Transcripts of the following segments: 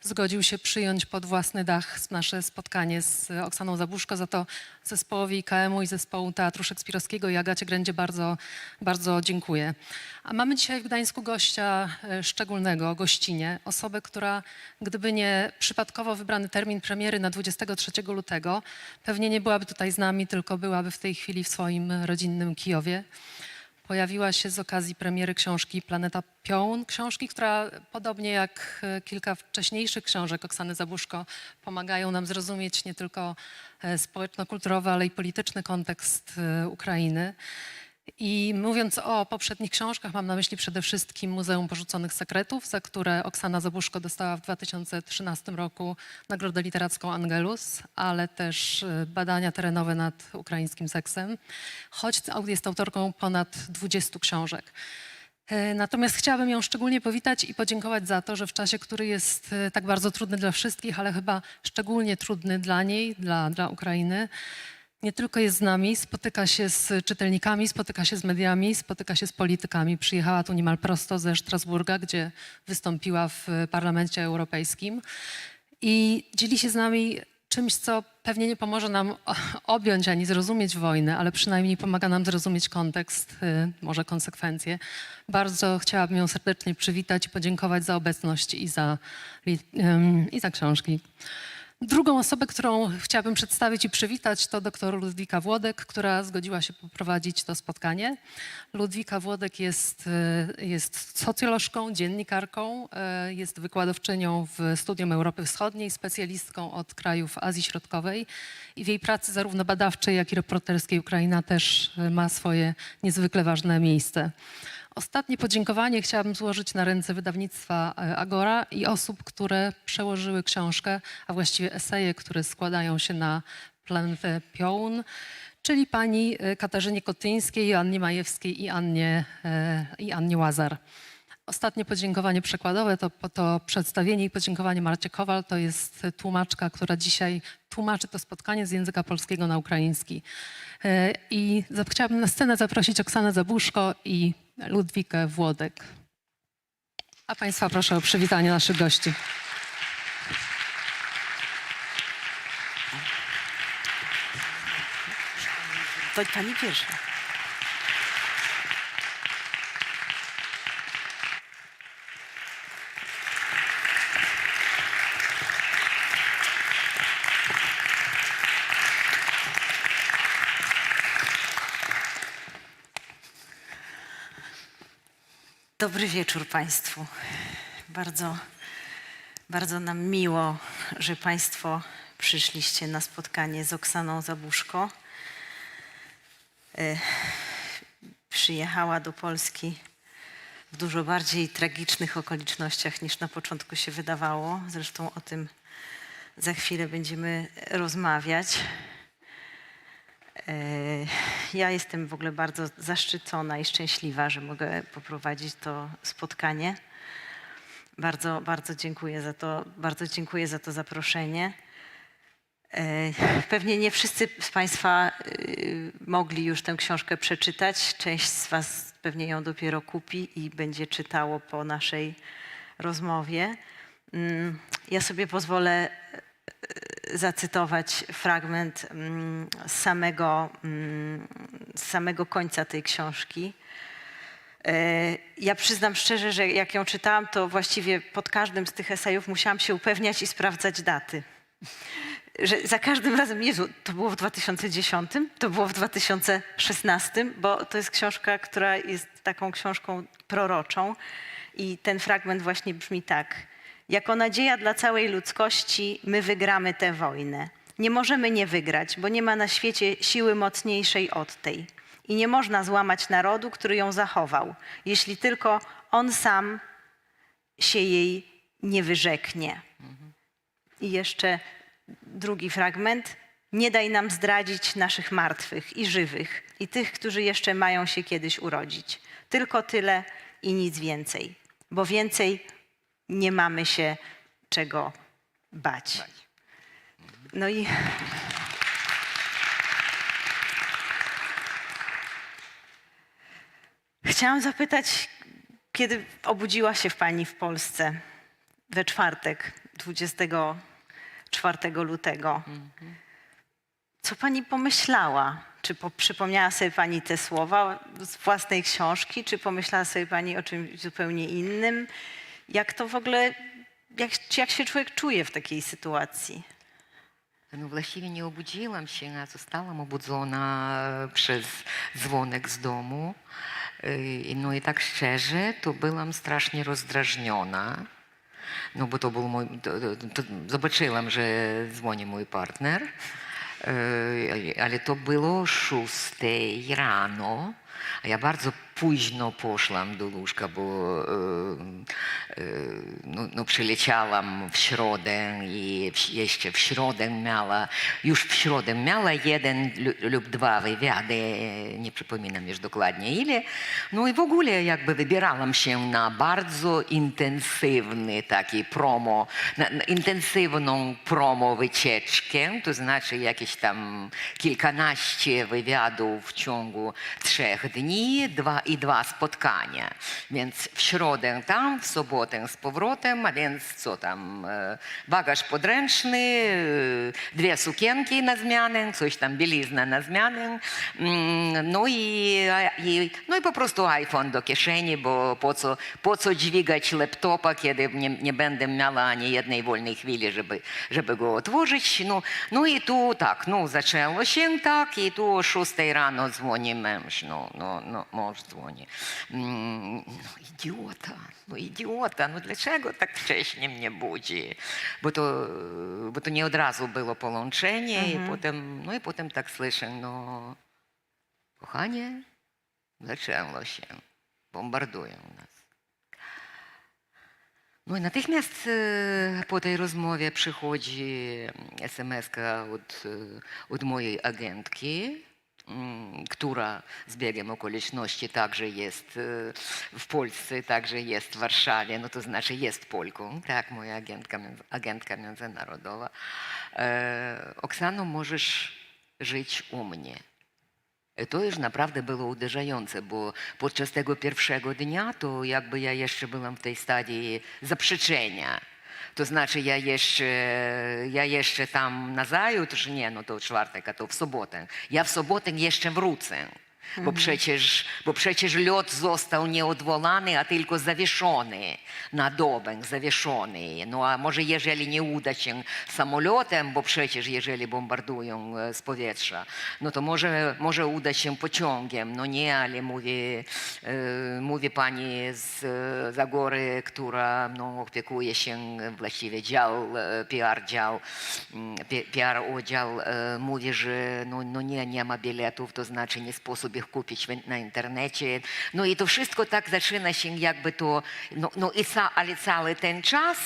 zgodził się przyjąć pod własny dach nasze spotkanie z Oksaną Zabuszko. Za to zespołowi IKM-u i zespołu Teatru Szekspirowskiego i Agacie Grędzie bardzo, bardzo dziękuję. A mamy dzisiaj w Gdańsku gościa szczególnego, gościnię, osobę, która gdyby nie przypadkowo wybrany termin premiery na 23 lutego, pewnie nie byłaby tutaj z nami, tylko byłaby w tej chwili w swoim rodzinnym Kijowie. Pojawiła się z okazji premiery książki Planeta Piołun, książki, która podobnie jak kilka wcześniejszych książek Oksany Zabuszko pomagają nam zrozumieć nie tylko społeczno-kulturowy, ale i polityczny kontekst Ukrainy. I mówiąc o poprzednich książkach, mam na myśli przede wszystkim Muzeum Porzuconych Sekretów, za które Oksana Zabuszko dostała w 2013 roku Nagrodę Literacką Angelus, ale też badania terenowe nad ukraińskim seksem, choć jest autorką ponad 20 książek. Natomiast chciałabym ją szczególnie powitać i podziękować za to, że w czasie, który jest tak bardzo trudny dla wszystkich, ale chyba szczególnie trudny dla niej, dla Ukrainy, nie tylko jest z nami, spotyka się z czytelnikami, spotyka się z mediami, spotyka się z politykami. Przyjechała tu niemal prosto ze Strasburga, gdzie wystąpiła w Parlamencie Europejskim i dzieli się z nami czymś, co pewnie nie pomoże nam objąć ani zrozumieć wojnę, ale przynajmniej pomaga nam zrozumieć kontekst, może konsekwencje. Bardzo chciałabym ją serdecznie przywitać i podziękować za obecność i za książki. Drugą osobę, którą chciałabym przedstawić i przywitać, to dr Ludwika Włodek, która zgodziła się poprowadzić to spotkanie. Ludwika Włodek jest socjolożką, dziennikarką, jest wykładowczynią w Studium Europy Wschodniej, specjalistką od krajów Azji Środkowej i w jej pracy zarówno badawczej, jak i reporterskiej Ukraina też ma swoje niezwykle ważne miejsce. Ostatnie podziękowanie chciałabym złożyć na ręce wydawnictwa Agora i osób, które przełożyły książkę, a właściwie eseje, które składają się na Planetę Piołun, czyli pani Katarzynie Kotyńskiej, Joannie Majewskiej i Annie Łazar. Ostatnie podziękowanie przekładowe to przedstawienie i podziękowanie Marcie Kowal. To jest tłumaczka, która dzisiaj tłumaczy to spotkanie z języka polskiego na ukraiński. I chciałabym na scenę zaprosić Oksanę Zabuszko i Ludwikę Włodek. A Państwa proszę o przywitanie naszych gości. To pani pierwsza. Dobry wieczór Państwu. Bardzo nam miło, że Państwo przyszliście na spotkanie z Oksaną Zabuszko. Przyjechała do Polski w dużo bardziej tragicznych okolicznościach niż na początku się wydawało. Zresztą o tym za chwilę będziemy rozmawiać. Ja jestem w ogóle bardzo zaszczycona i szczęśliwa, że mogę poprowadzić to spotkanie. Bardzo dziękuję za to zaproszenie. Pewnie nie wszyscy z Państwa mogli już tę książkę przeczytać. Część z Was pewnie ją dopiero kupi i będzie czytało po naszej rozmowie. Ja sobie pozwolę zacytować fragment z samego końca tej książki. Ja przyznam szczerze, że jak ją czytałam, to właściwie pod każdym z tych esejów musiałam się upewniać i sprawdzać daty. Że za każdym razem, Jezu, to było w 2010, to było w 2016, bo to jest książka, która jest taką książką proroczą i ten fragment właśnie brzmi tak. Jako nadzieja dla całej ludzkości my wygramy tę wojnę. Nie możemy nie wygrać, bo nie ma na świecie siły mocniejszej od tej. I nie można złamać narodu, który ją zachował, jeśli tylko on sam się jej nie wyrzeknie. I jeszcze drugi fragment. Nie daj nam zdradzić naszych martwych i żywych i tych, którzy jeszcze mają się kiedyś urodzić. Tylko tyle i nic więcej, bo więcej nie mamy się czego bać. No i chciałam zapytać, kiedy obudziła się Pani w Polsce we czwartek 24 lutego. Co pani pomyślała? Czy przypomniała sobie pani te słowa z własnej książki, czy pomyślała sobie pani o czymś zupełnie innym? Jak to w ogóle, jak się człowiek czuje w takiej sytuacji? No właściwie nie obudziłam się, a zostałam obudzona przez dzwonek z domu. No i tak szczerze, to byłam strasznie rozdrażniona. No bo to był mój, zobaczyłam, że dzwoni mój partner, ale to było 6 rano, a ja bardzo późno poszłam do łóżka, bo przyleciałam w środę i jeszcze w środę miała, już w środę miała jeden lub dwa wywiady, nie przypominam już dokładnie ile. No i w ogóle jakby wybierałam się na bardzo intensywny taki promo, na intensywną promo wycieczkę, to znaczy jakieś tam kilkanaście wywiadów w ciągu 3 dni, dwa spotkania. Więc w środę tam, w sobotę z powrotem, a więc co tam, bagaż podręczny, 2 sukienki na zmianę, coś tam, bielizna na zmianę, no i po prostu iPhone do kieszeni, bo po co dźwigać laptopa, kiedy nie będę miała ani jednej wolnej chwili, żeby go otworzyć. No i tu tak, zaczęło się tak i tu o 6 rano dzwoni męż, mąż dzwoni. Idiota, dlaczego tak wcześnie mnie budzi? Bo to nie od razu było połączenie i potem tak słyszę, kochanie, zaczęło się, bombardują nas. No i natychmiast po tej rozmowie przychodzi SMS-ka od mojej agentki, która z biegiem okoliczności także jest w Polsce, także jest w Warszawie, no to znaczy jest Polką, tak, moja agentka międzynarodowa. Oksano, możesz żyć u mnie. To już naprawdę było uderzające, bo podczas tego pierwszego dnia to jakby ja jeszcze byłam w tej stadii zaprzeczenia. To znaczy ja jeszcze tam nazajutrz, nie, to w czwartek, a to w sobotę. Ja w sobotę jeszcze wrócę. Bo przecież lot został nie odwołany, a tylko zawieszony na dobę, zawieszony. No a może jeżeli nie uda się samolotem, bo przecież jeżeli bombardują z powietrza, no to może uda się pociągiem. No nie, ale mówi pani z Zagory, która opiekuje się właściwie PR oddział, mówi, że nie ma biletów, to znaczy nie sposób ich kupić na internecie. No i to wszystko tak zaczyna się jakby to, ale cały ten czas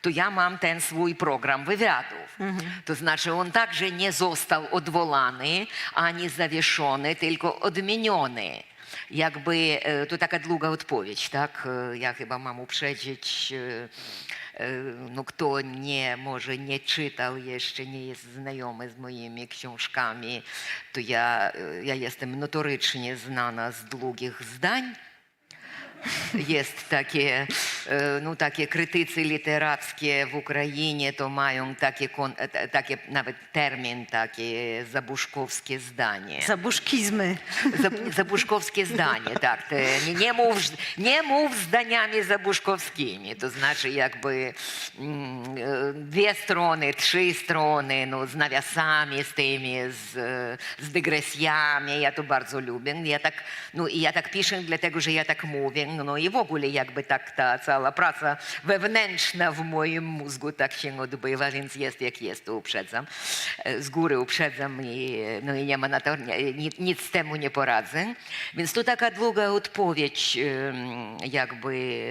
to ja mam ten swój program wywiadów. To znaczy on także nie został odwołany, ani zawieszony, tylko odmieniony. Jakby to taka długa odpowiedź, tak? Ja chyba mam uprzedzić, kto może nie czytał jeszcze, nie jest znajomy z moimi książkami, to ja jestem notorycznie znana z długich zdań. Jest takie krytycy literackie w Ukrainie, to mają takie nawet termin, takie zabuszkowskie zdanie. Zabuszkizmy. Zabuszkowskie zdanie, tak. Nie mów zdaniami zabuszkowskimi, to znaczy jakby 2 strony, 3 strony, z nawiasami, z tymi, z dygresjami, ja to bardzo lubię. Ja tak piszę dlatego, że ja tak mówię. No i w ogóle jakby tak ta cała praca wewnętrzna w moim mózgu tak się odbywa, więc jest jak jest, to uprzedzam. Z góry uprzedzam i nie ma na to, nic z temu nie poradzę. Więc to taka długa odpowiedź, jakby,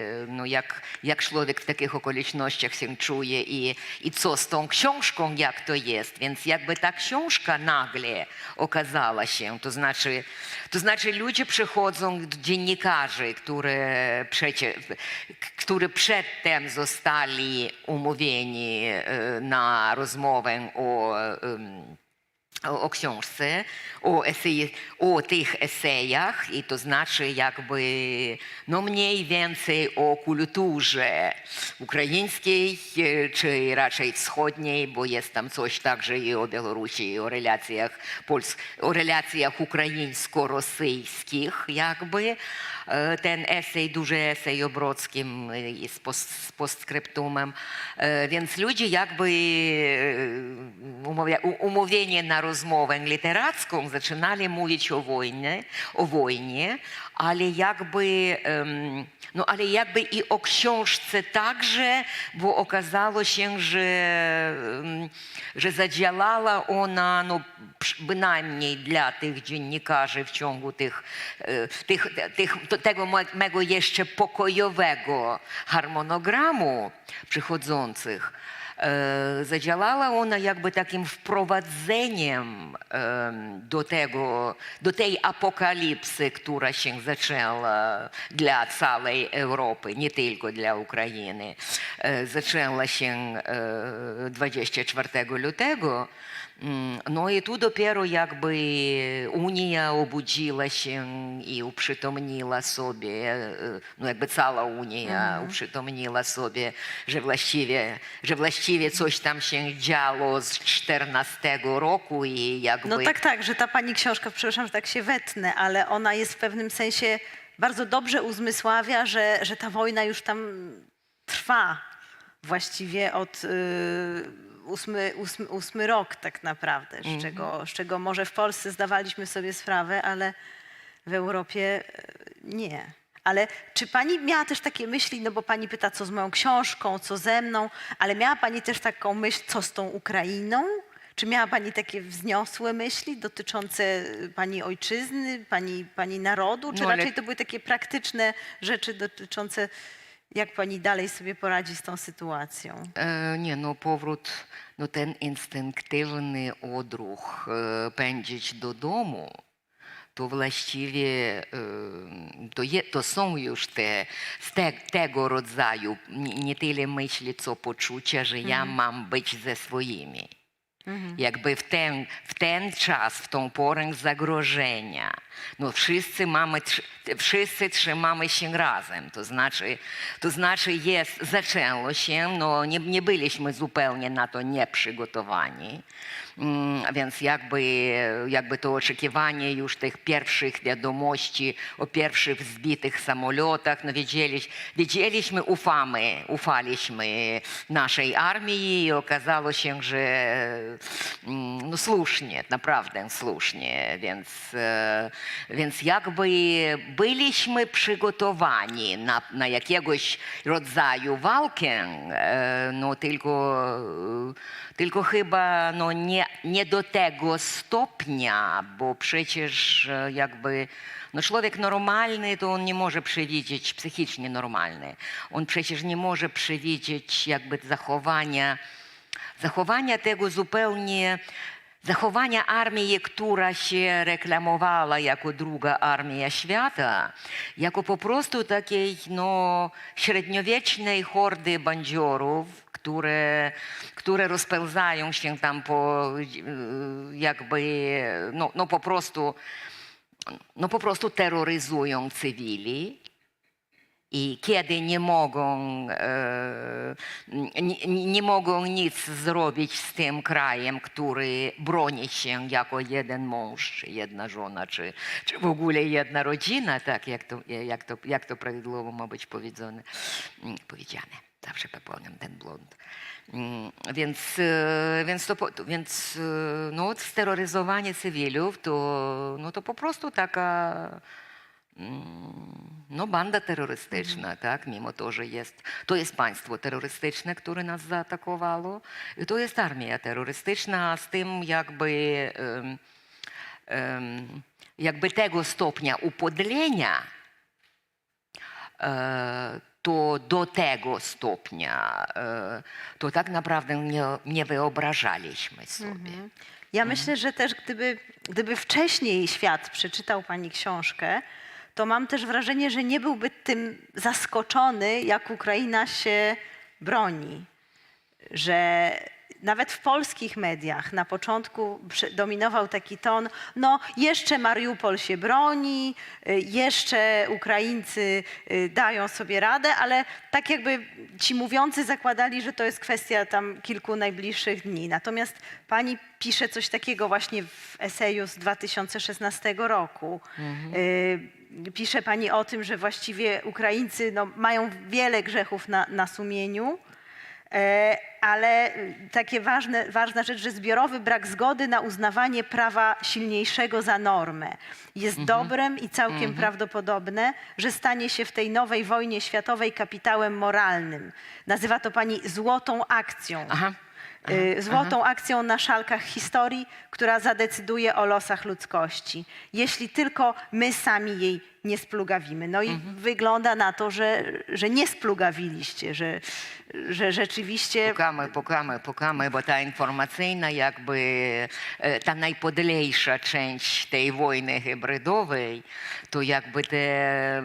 jak człowiek w takich okolicznościach się czuje i co z tą książką, jak to jest. Więc jakby ta książka nagle okazała się, to znaczy ludzie przychodzą, dziennikarze, którzy przedtem zostali umówieni na rozmowę o książce, o tych esejach, i to znaczy jakby no mniej więcej o kulturze ukraińskiej, czy raczej wschodniej, bo jest tam coś także i o Białorusi, i o relacjach ukraińsko-rosyjskich jakby. Ten esej, duży esej o Brodskim z postscriptumem. Więc ludzie jakby umówieni na rozmowę literacką zaczynali mówić o wojnie, ale jakby i o książce także, bo okazało się, że zadziałała ona no, bynajmniej dla tych dziennikarzy w ciągu tego mego jeszcze pokojowego harmonogramu przychodzących. Zadziałała ona jakby takim wprowadzeniem do tej apokalipsy, która się zaczęła dla całej Europy, nie tylko dla Ukrainy. Zaczęła się 24 lutego. No i tu dopiero jakby Unia obudziła się i uprzytomniła sobie, no jakby cała Unia uprzytomniła sobie, że właściwie coś tam się działo z 14 roku i jakby... No tak, że ta pani książka, przepraszam, że tak się wetnę, ale ona jest w pewnym sensie bardzo dobrze uzmysławia, że ta wojna już tam trwa właściwie od... ósmy rok tak naprawdę, z czego może w Polsce zdawaliśmy sobie sprawę, ale w Europie nie. Ale czy pani miała też takie myśli, no bo pani pyta, co z moją książką, co ze mną, ale miała pani też taką myśl, co z tą Ukrainą? Czy miała pani takie wzniosłe myśli dotyczące pani ojczyzny, pani narodu, czy No, ale... raczej to były takie praktyczne rzeczy dotyczące jak pani dalej sobie poradzi z tą sytuacją? Nie, no powrót, no ten instynktywny odruch pędzić do domu, to właściwie to są już tego rodzaju nie tyle myśli, co poczucia, że ja mam być ze swoimi. Jakby w ten czas, w tą porę zagrożenia, no wszyscy trzymamy się razem. To znaczy zaczęło się, no nie byliśmy zupełnie na to nieprzygotowani. Więc jakby to oczekiwanie już tych pierwszych wiadomości o pierwszych zbitych samolotach, no wiedzieliśmy, ufaliśmy naszej armii i okazało się, że no słusznie, naprawdę słusznie, więc jakby byliśmy przygotowani na jakiegoś rodzaju walkę, no tylko chyba no nie do tego stopnia, bo przecież jakby no człowiek normalny to on nie może przewidzieć, psychicznie normalny, on przecież nie może przewidzieć jakby zachowania tego zupełnie, zachowania armii, która się reklamowała jako druga armia świata, jako po prostu takiej no, średniowiecznej hordy bandziorów, które rozpełzają się tam po jakby no po prostu terroryzują cywili. I kiedy nie mogą nic zrobić z tym krajem, który broni się jako jeden mąż, czy jedna żona, czy w ogóle jedna rodzina, tak jak to prawidłowo ma być powiedziane. Zawsze popełniam ten błąd. Więc no, steroryzowanie cywilów to po prostu taka no, banda terrorystyczna, tak? Mimo to, że to jest państwo terrorystyczne, które nas zaatakowało, i to jest armia terrorystyczna, z tym jakby tego stopnia upodlenia, to do tego stopnia to tak naprawdę nie wyobrażaliśmy sobie. Ja myślę, że też gdyby wcześniej świat przeczytał pani książkę, to mam też wrażenie, że nie byłby tym zaskoczony, jak Ukraina się broni. Że nawet w polskich mediach na początku dominował taki ton, no jeszcze Mariupol się broni, jeszcze Ukraińcy dają sobie radę, ale tak jakby ci mówiący zakładali, że to jest kwestia tam kilku najbliższych dni. Natomiast pani pisze coś takiego właśnie w eseju z 2016 roku. Pisze pani o tym, że właściwie Ukraińcy no, mają wiele grzechów na sumieniu, ale takie ważna rzecz, że zbiorowy brak zgody na uznawanie prawa silniejszego za normę jest dobrem i całkiem prawdopodobne, że stanie się w tej nowej wojnie światowej kapitałem moralnym. Nazywa to pani złotą akcją. Złotą akcją na szalkach historii, która zadecyduje o losach ludzkości, jeśli tylko my sami jej nie splugawimy. No i wygląda na to, że nie splugawiliście, że rzeczywiście... Pukamy, bo ta informacyjna jakby, ta najpodlejsza część tej wojny hybrydowej, to jakby te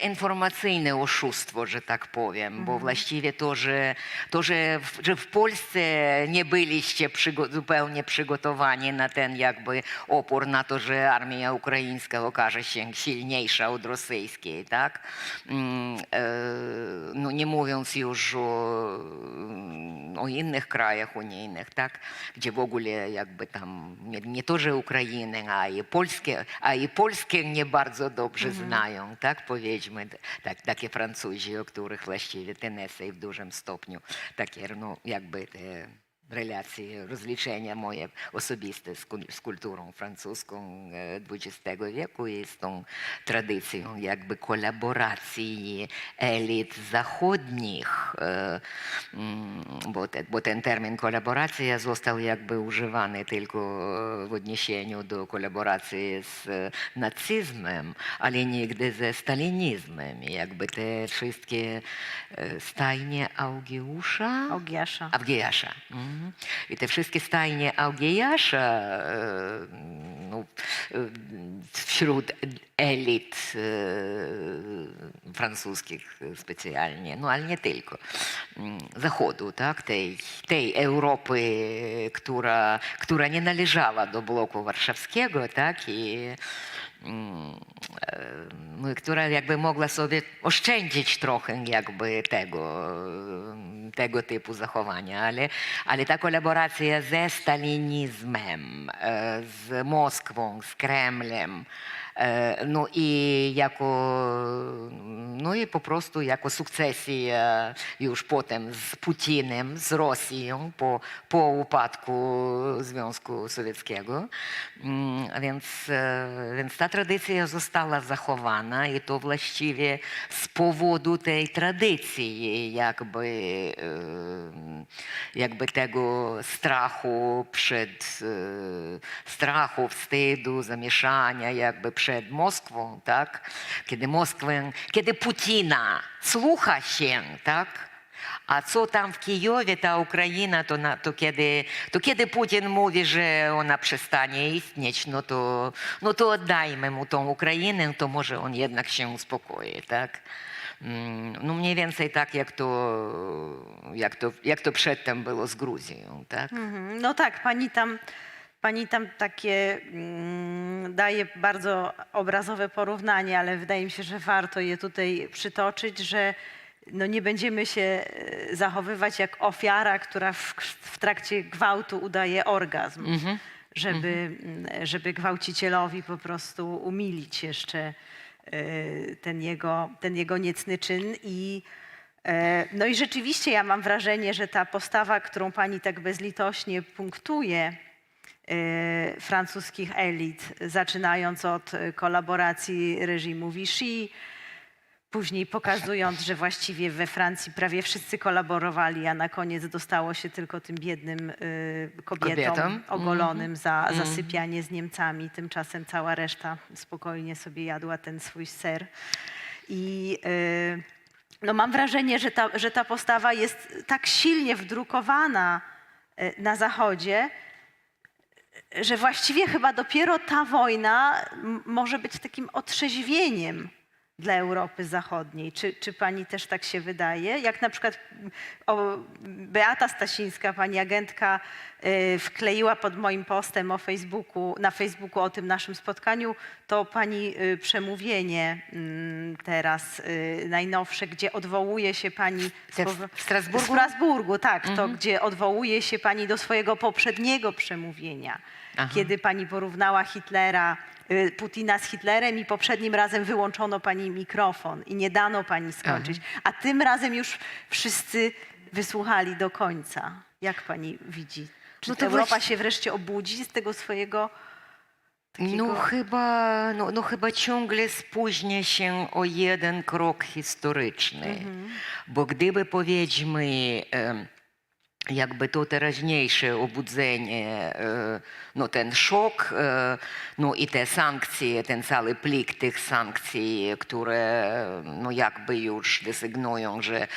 informacyjne oszustwo, że tak powiem, bo właściwie to, że w Polsce nie byliście zupełnie przygotowani na ten jakby opór, na to, że armia ukraińska okaże się silniejsza od rosyjskiej, tak? No nie mówiąc już o innych krajach unijnych, tak? Gdzie w ogóle jakby tam nie to, że Ukrainę, a i Polskę nie bardzo dobrze znają, tak? Powiedzmy, takie Francuzi, o których właściwie ten esej w dużym stopniu takie, no jakby te relacje, rozliczenia moje osobiste z kulturą francuską XX wieku i z tą tradycją jakby kolaboracji elit zachodnich, bo ten termin kolaboracja został jakby używany tylko w odniesieniu do kolaboracji z nazizmem, ale nigdy ze stalinizmem. I jakby te wszystkie stajnie Augiasza. I te wszystkie stajnie Augiasza no, wśród elit francuskich specjalnie, no ale nie tylko, Zachodu, tak? tej Europy, która nie należała do bloku warszawskiego, tak? Która jakby mogła sobie oszczędzić trochę jakby tego typu zachowania, ale ta kolaboracja ze stalinizmem, z Moskwą, z Kremlem, no i po prostu jako sukcesja już potem z Putinem, z Rosją po upadku Związku Sowieckiego. Więc ta tradycja została zachowana i to właściwie z powodu tej tradycji jakby tego strachu, wstydu, zamieszania jakby przed Moskwą, tak? Kiedy Putina słucha się, tak? A co tam w Kijowie, ta Ukraina, to kiedy Putin mówi, że ona przestanie istnieć, no to oddajmy mu tą Ukrainę, to może on jednak się uspokoi, tak? No mniej więcej tak, jak to przedtem było z Gruzją, tak? No tak, pani tam takie daje bardzo obrazowe porównanie, ale wydaje mi się, że warto je tutaj przytoczyć, że no nie będziemy się zachowywać jak ofiara, która w trakcie gwałtu udaje orgazm, żeby gwałcicielowi po prostu umilić jeszcze ten jego niecny czyn. No i rzeczywiście ja mam wrażenie, że ta postawa, którą pani tak bezlitośnie punktuje, francuskich elit, zaczynając od kolaboracji reżimu Vichy, później pokazując, że właściwie we Francji prawie wszyscy kolaborowali, a na koniec dostało się tylko tym biednym kobietom ogolonym za zasypianie z Niemcami. Tymczasem cała reszta spokojnie sobie jadła ten swój ser. I no mam wrażenie, że ta postawa jest tak silnie wdrukowana na Zachodzie, że właściwie chyba dopiero ta wojna może być takim otrzeźwieniem dla Europy Zachodniej. Czy pani też tak się wydaje? Jak na przykład Beata Stasińska, pani agentka, wkleiła pod moim postem na Facebooku o tym naszym spotkaniu, to pani przemówienie teraz najnowsze, gdzie odwołuje się pani... W Strasburgu? W Strasburgu, tak. To gdzie odwołuje się pani do swojego poprzedniego przemówienia, kiedy pani porównała Putina z Hitlerem i poprzednim razem wyłączono pani mikrofon i nie dano pani skończyć. A tym razem już wszyscy wysłuchali do końca. Jak pani widzi? Czy Europa się wreszcie obudzi z tego swojego takiego... Chyba ciągle spóźnia się o jeden krok historyczny. Bo gdyby, powiedzmy, jakby to teraźniejsze obudzenie, no ten szok, no i te sankcje, ten cały plik tych sankcji, które no jakby już desygnują, że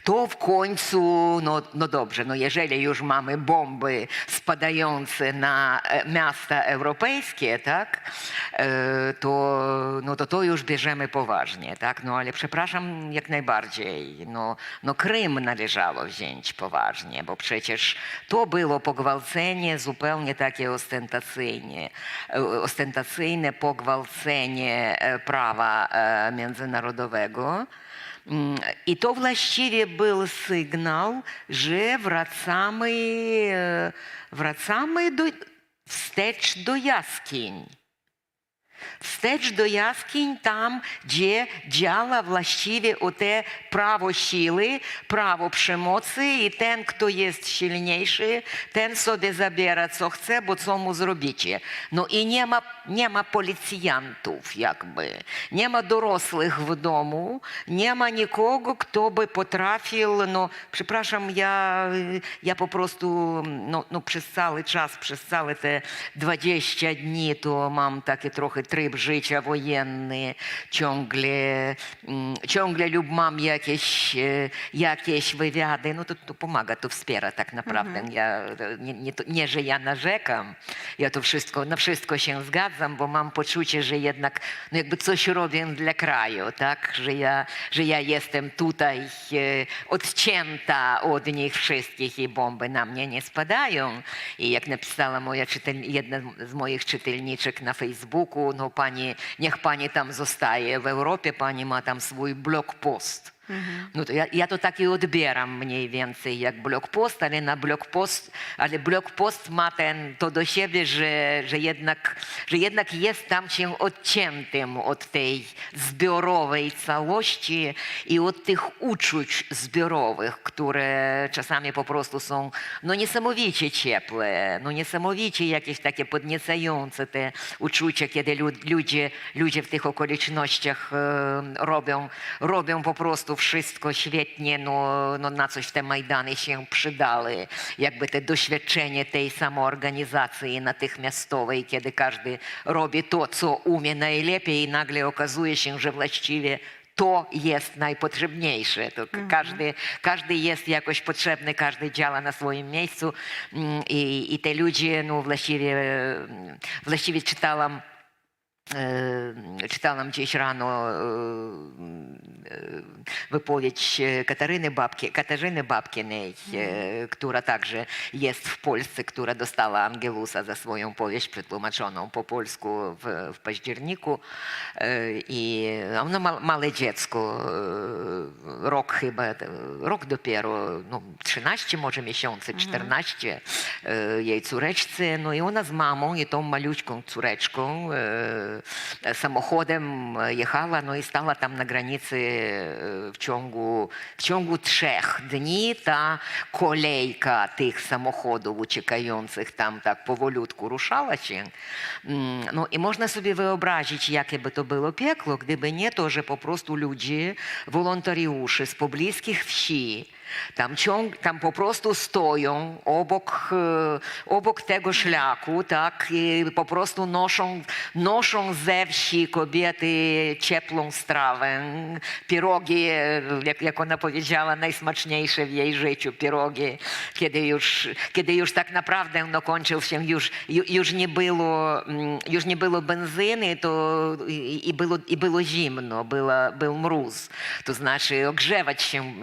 to w końcu, no dobrze, no jeżeli już mamy bomby spadające na miasta europejskie, tak, to już bierzemy poważnie, tak, no ale przepraszam jak najbardziej, no Krym należało wziąć poważnie. Bo przecież to było pogwałcenie zupełnie takie ostentacyjne pogwałcenie prawa międzynarodowego. I to właściwie był sygnał, że wracamy wstecz do jaskiń. Wstecz do jaskiń tam, gdzie działa właściwie o te prawo siły, prawo przemocy i ten, kto jest silniejszy, ten sobie zabiera co chce, bo co mu zrobicie. No i nie ma policjantów jakby, nie ma dorosłych w domu, nie ma nikogo, kto by potrafił, no przepraszam, ja po prostu przez cały czas, przez całe te 20 dni to mam takie trochę tryb życia wojenny, ciągle lub mam jakieś wywiady, no to pomaga, to wspiera tak naprawdę. Nie, że ja narzekam, ja to na wszystko się zgadzam, bo mam poczucie, że jednak no jakby coś robię dla kraju, tak? Że ja jestem tutaj odcięta od nich wszystkich i bomby na mnie nie spadają. I jak napisała jedna z moich czytelniczek na Facebooku, no niech pani tam zostaje w Europie, pani ma tam swój blogpost. No to ja to tak i odbieram mniej więcej jak blogpost, ale blogpost ma to do siebie, że jednak jest tam się odciętym od tej zbiorowej całości i od tych uczuć zbiorowych, które czasami po prostu są no niesamowicie ciepłe, no niesamowicie jakieś takie podniecające te uczucia, kiedy ludzie w tych okolicznościach robią po prostu wszystko świetnie, no na coś te Majdany się przydały. Jakby te doświadczenie tej samoorganizacji natychmiastowej, kiedy każdy robi to, co umie najlepiej i nagle okazuje się, że właściwie to jest najpotrzebniejsze. To każdy jest jakoś potrzebny, każdy działa na swoim miejscu i te ludzie, no właściwie czytałam gdzieś rano wypowiedź Katarzyny Babkinej, która także jest w Polsce, która dostała Angelusa za swoją powieść przetłumaczoną po polsku w październiku. I ona małe dziecko, rok dopiero, 13 może miesięcy, 14, jej córeczce, no i ona z mamą i tą maluśką córeczką samochodem jechała, no i stała tam na granicy w ciągu 3 dni ta kolejka tych samochodów uciekających tam tak powolutku ruszała się. No i można sobie wyobrazić, jakie by to było piekło, gdyby nie to, że po prostu ludzie, wolontariusze z pobliskich wsi Tam po prostu stoją obok tego szlaku, tak, i po prostu noszą ze wsi kobiety ciepłą strawę, pierogi, jak ona powiedziała, najsmaczniejsze w jej życiu, pierogi, kiedy już tak naprawdę no, kończył się, już nie było benzyny, to i było zimno, był mróz. To znaczy ogrzewać się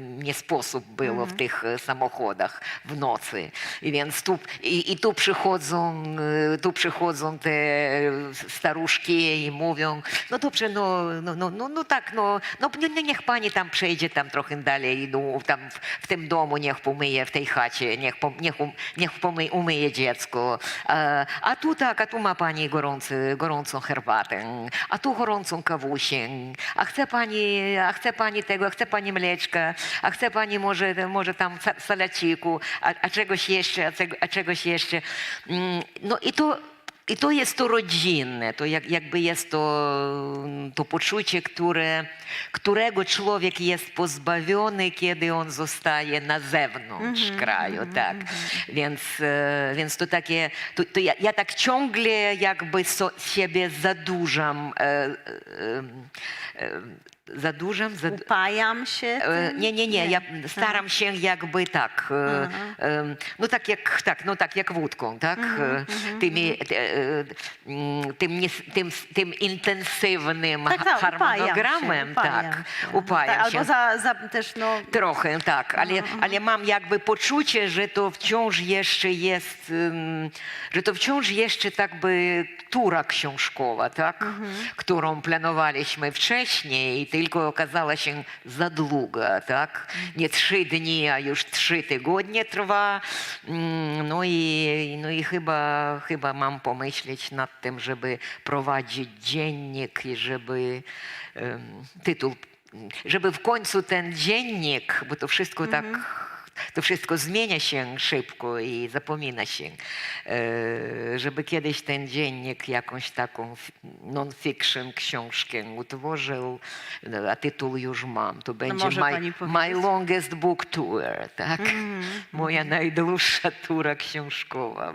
nie sposób było w tych samochodach w nocy. I więc tu przychodzą te staruszki i mówią, no dobrze, no tak, niech pani tam przejdzie tam trochę dalej, no, tam w tym domu niech pomyje, w tej chacie, niech umyje dziecko. A tu tak, a tu ma pani gorącą herbatę, a tu gorącą kawusię, a chce pani tego, a chce pani mleczka, a chce pani może tam salaciku, a czegoś jeszcze, a czegoś jeszcze. No i to jest to rodzinne, to jakby jest to poczucie, którego człowiek jest pozbawiony, kiedy on zostaje na zewnątrz kraju, tak. Więc to takie, to ja tak ciągle jakby siebie zadłużam. Upajam się tym? Nie, ja staram się jakby tak, no tak jak wódką, tak? Tym intensywnym harmonogramem, upajam się. Albo też, no... Trochę, tak, ale mam jakby poczucie, że to wciąż jeszcze jest, że to wciąż jeszcze tak by tura książkowa, tak? Którą planowaliśmy wcześniej, tylko okazała się za długa, tak? Nie 3 dni, a już 3 tygodnie trwa. No i chyba mam pomyśleć nad tym, żeby prowadzić dziennik i żeby żeby w końcu ten dziennik, bo to wszystko tak, to wszystko zmienia się szybko i zapomina się, żeby kiedyś ten dziennik jakąś taką non-fiction książkę utworzył, a tytuł już mam. To będzie My Longest Book Tour, tak? Moja najdłuższa tura książkowa,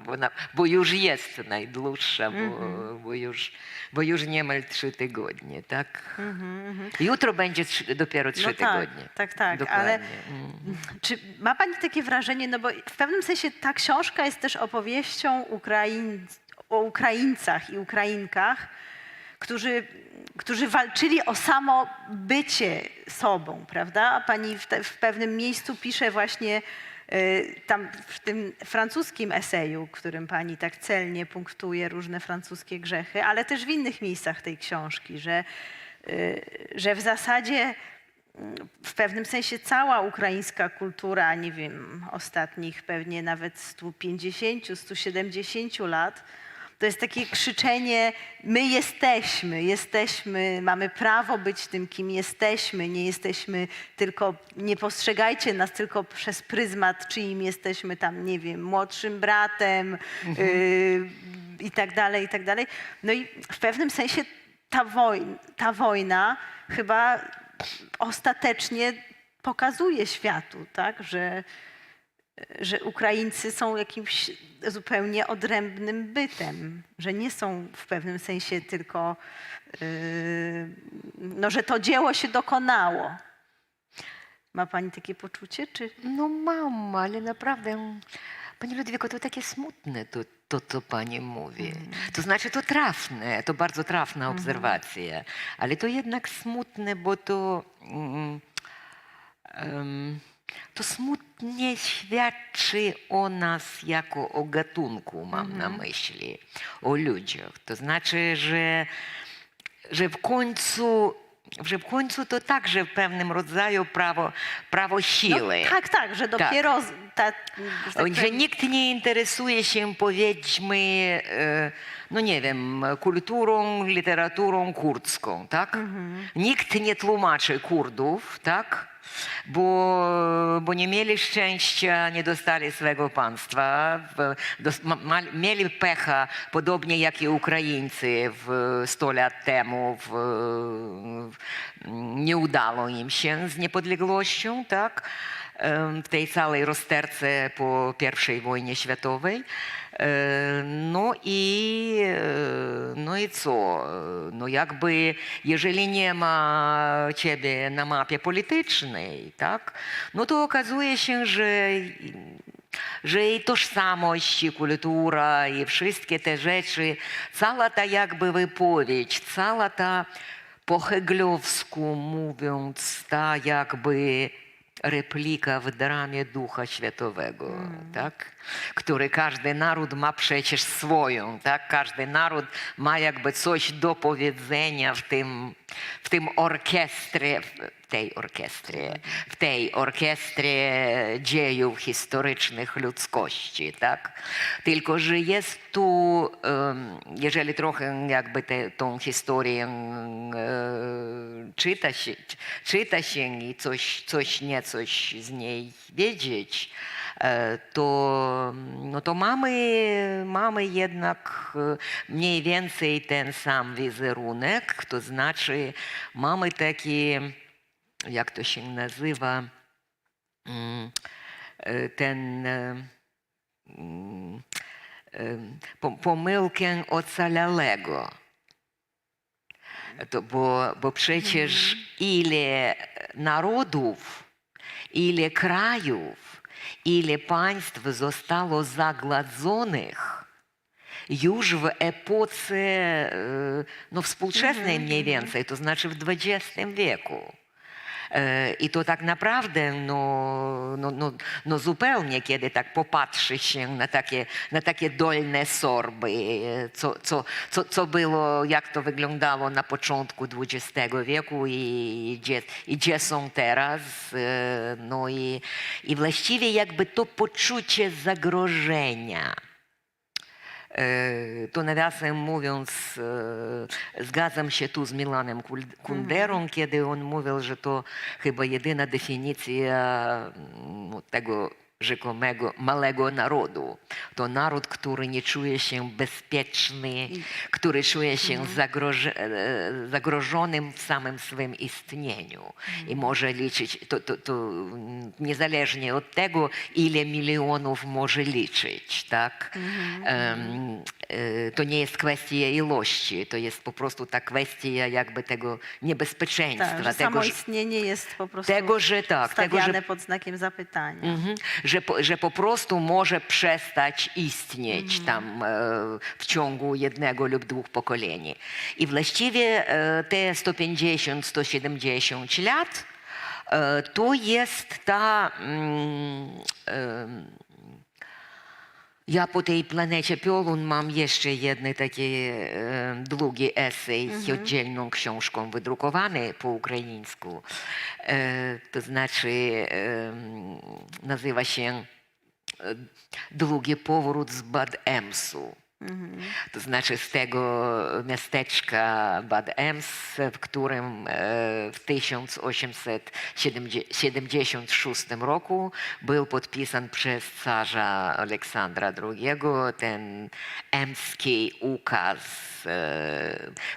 bo już jest najdłuższa, bo już niemal 3 tygodnie, tak? Jutro będzie dopiero 3 tygodnie. Tak, dokładnie. Ale czy ma pani takie wrażenie, no bo w pewnym sensie ta książka jest też opowieścią o Ukraińcach i Ukrainkach, którzy walczyli o samo bycie sobą, prawda? A pani w pewnym miejscu pisze właśnie tam w tym francuskim eseju, w którym pani tak celnie punktuje różne francuskie grzechy, ale też w innych miejscach tej książki, że w zasadzie w pewnym sensie cała ukraińska kultura, nie wiem, ostatnich pewnie nawet 150, 170 lat, to jest takie krzyczenie, my jesteśmy, mamy prawo być tym, kim jesteśmy, nie jesteśmy tylko, nie postrzegajcie nas tylko przez pryzmat, czyim jesteśmy tam, nie wiem, młodszym bratem i tak dalej, i tak dalej. No i w pewnym sensie ta wojna chyba ostatecznie pokazuje światu, tak, że Ukraińcy są jakimś zupełnie odrębnym bytem, że nie są w pewnym sensie tylko, no, że to dzieło się dokonało. Ma pani takie poczucie, czy? No mam, ale naprawdę, pani Ludwiko, to takie smutne to co pani mówi. To znaczy to trafne, to bardzo trafna obserwacja, ale to jednak smutne, bo to smutnie świadczy o nas jako o gatunku, mam na myśli, o ludziach. To znaczy, że w końcu to także w pewnym rodzaju prawo siły. No, tak, że dopiero... Że nikt nie interesuje się, powiedzmy, no nie wiem, kulturą, literaturą kurdzką, tak? Nikt nie tłumaczy Kurdów, tak? bo nie mieli szczęścia, nie dostali swego państwa, mieli pecha, podobnie jak i Ukraińcy 100 lat temu, nie udało im się z niepodległością, tak? W tej całej rozterce po I wojnie światowej. No i co? No jakby, jeżeli nie ma ciebie na mapie politycznej, tak? No to okazuje się, że i tożsamość, i kultura, i wszystkie te rzeczy, cała ta jakby wypowiedź, cała ta po heglowsku mówiąc, ta jakby replika w dramie Ducha Świętego, tak? Który każdy naród ma przecież swoją, tak? Każdy naród ma jakby coś do powiedzenia w tej orkiestrze dziejów historycznych ludzkości, tak? Tylko, że jest tu, jeżeli trochę jakby tą historię czyta się i coś niecoś z niej wiedzieć, to mamy jednak mniej więcej ten sam wizerunek, to znaczy mamy taki, jak to się nazywa, ten pomyłkę ocalałego. Bo przecież ile narodów, ile krajów, ile państw zostało zagładzonych już w epoce współczesnej mniej więcej, to znaczy w XX wieku. I to tak naprawdę zupełnie, kiedy tak popatrzy się na takie dolne sorby, co było, jak to wyglądało na początku XX wieku i gdzie są teraz. No i właściwie jakby to poczucie zagrożenia. To nawiasem mówiąc, zgadzam się tu z Milanem Kunderą, kiedy on mówił, że to chyba jedyna definicja tego rzekomego małego narodu. To naród, który nie czuje się bezpieczny, który czuje się zagrożonym w samym swym istnieniu. I może liczyć, to niezależnie od tego, ile milionów może liczyć, tak? To nie jest kwestia ilości, to jest po prostu ta kwestia jakby tego niebezpieczeństwa. Tak, że samo istnienie jest po prostu stawiane pod znakiem zapytania. Że po prostu może przestać istnieć tam w ciągu jednego lub dwóch pokoleń. I właściwie te 150-170 lat to jest ta... Ja po tej planecie Piolun mam jeszcze jeden taki długi esej z oddzielną książką wydrukowany po ukraińsku. To znaczy nazywa się Długi powrót z Bad Emsu. To znaczy z tego miasteczka Bad Ems, w którym w 1876 roku był podpisan przez carza Aleksandra II ten emski ukaz,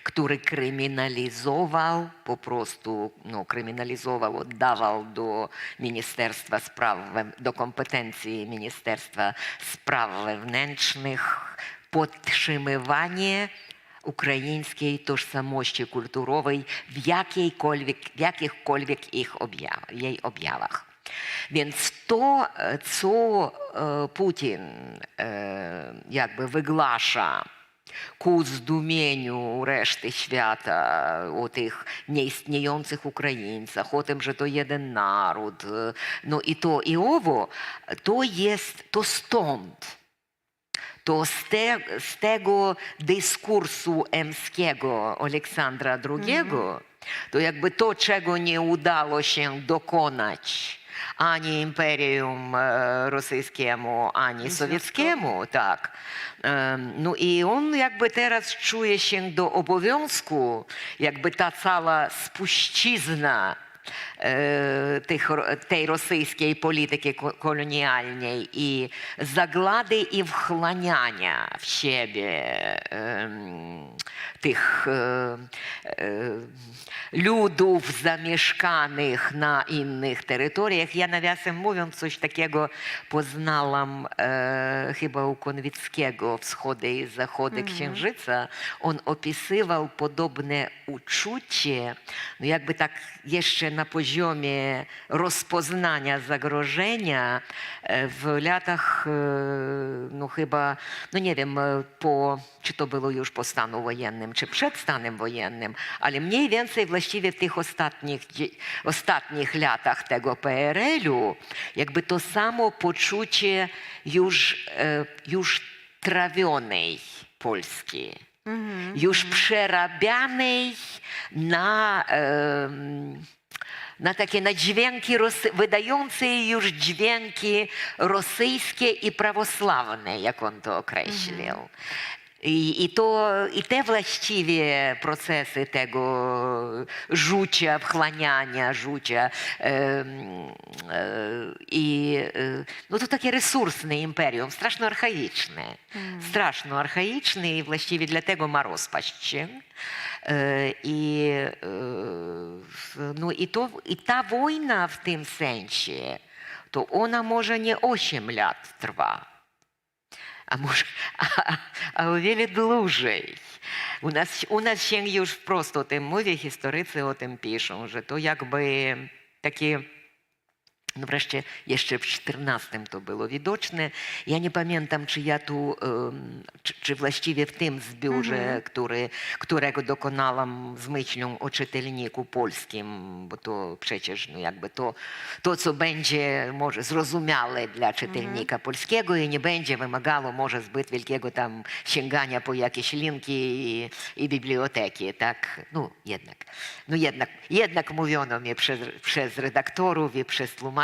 który kryminalizował, po prostu kryminalizował, oddawał do Ministerstwa Spraw, do kompetencji Ministerstwa Spraw Wewnętrznych podtrzymywanie ukraińskiej tożsamości kulturowej w jakichkolwiek jej objawach. Więc to, co Putin jakby wygłasza ku zdumieniu reszty świata o tych nieistniejących Ukraińcach, o tym, że to jeden naród, no i to i owo, to stąd. To z tego dyskursu emskiego Aleksandra II, to jakby to, czego nie udało się dokonać ani Imperium Rosyjskiemu, ani sowieckiemu, tak. No i on jakby teraz czuje się do obowiązku, jakby ta cała spuścizna tej rosyjskiej polityki kolonialnej i zagłady i wchłaniania w siebie tych ludów zamieszkanych na innych terytoriach. Ja nawiasem mówiąc coś takiego poznałam chyba u Konwickiego Wschody i Zachody Księżyca. On opisywał podobne uczucie, no jakby tak jeszcze na poziomie rozpoznania zagrożenia w latach, no chyba, no nie wiem, czy to było już po stanu wojennym, czy przed stanem wojennym, ale mniej więcej właściwie w tych ostatnich latach tego PRL-u, jakby to samo poczucie już trawionej Polski, już przerabianej na takie na dźwięki, wydające już dźwięki rosyjskie i prawosławne, jak on to określił. I te właściwie procesy tego rzucia, wchłaniania, rzucia no to takie resursne imperium, straszno archaiczne i właściwie dlatego ma rozpaść się. I ta wojna w tym sensie, to ona może nie 8 lat trwa, a o wiele dłużej. U nas się już wprost o tym mówi, historycy o tym piszą, że to jakby takie, no wreszcie jeszcze w 14 to było widoczne. Ja nie pamiętam, czy ja tu, czy właściwie w tym zbiorze, którego dokonałam z myślą o czytelniku polskim, bo to przecież no jakby to, co będzie może zrozumiałe dla czytelnika polskiego i nie będzie wymagało może zbyt wielkiego tam sięgania po jakieś linki i biblioteki, tak? No jednak mówiono mi przez redaktorów i przez tłumaczkę,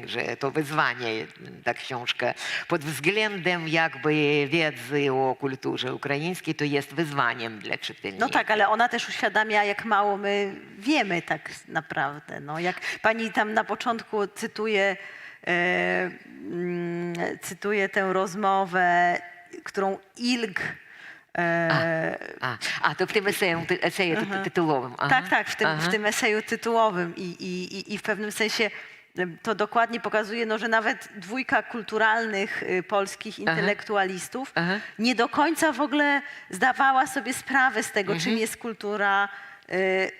że to wyzwanie, ta książka pod względem jakby wiedzy o kulturze ukraińskiej to jest wyzwaniem dla czytelnika. No tak, ale ona też uświadamia, jak mało my wiemy tak naprawdę. No, jak pani tam na początku cytuje tę rozmowę, którą Ilg to w tym eseju tytułowym. Aha. Tak, w tym eseju tytułowym i w pewnym sensie to dokładnie pokazuje, no, że nawet dwójka kulturalnych polskich intelektualistów nie do końca w ogóle zdawała sobie sprawę z tego, czym jest kultura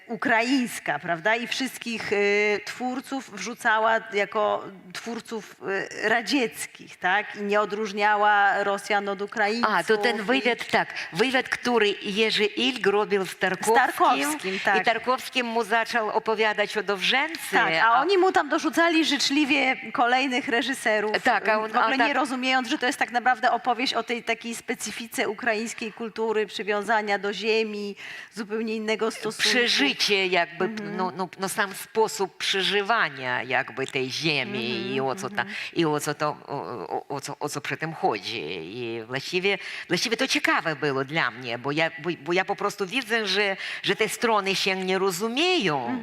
ukraińska, prawda? I wszystkich twórców wrzucała jako twórców radzieckich, tak? I nie odróżniała Rosjan od Ukraińców. To ten wywiad, który Jerzy Ilg robił z Tarkowskim, tak. I Tarkowski mu zaczął opowiadać o Dowżence. Tak, a oni mu tam dorzucali życzliwie kolejnych reżyserów, tak, w ogóle nie rozumiejąc, że to jest tak naprawdę opowieść o tej takiej specyfice ukraińskiej kultury, przywiązania do ziemi, zupełnie innego stosunku. Przeżycie jakby, sam sposób przeżywania jakby tej ziemi i o co przy tym chodzi. I właściwie to ciekawe było dla mnie, bo ja po prostu widzę, że te strony się nie rozumieją.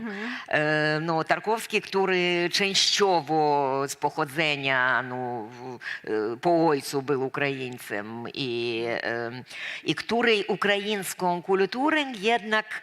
Tarkowski, który częściowo z pochodzenia, po ojcu był Ukraińcem i który ukraińską kulturę jednak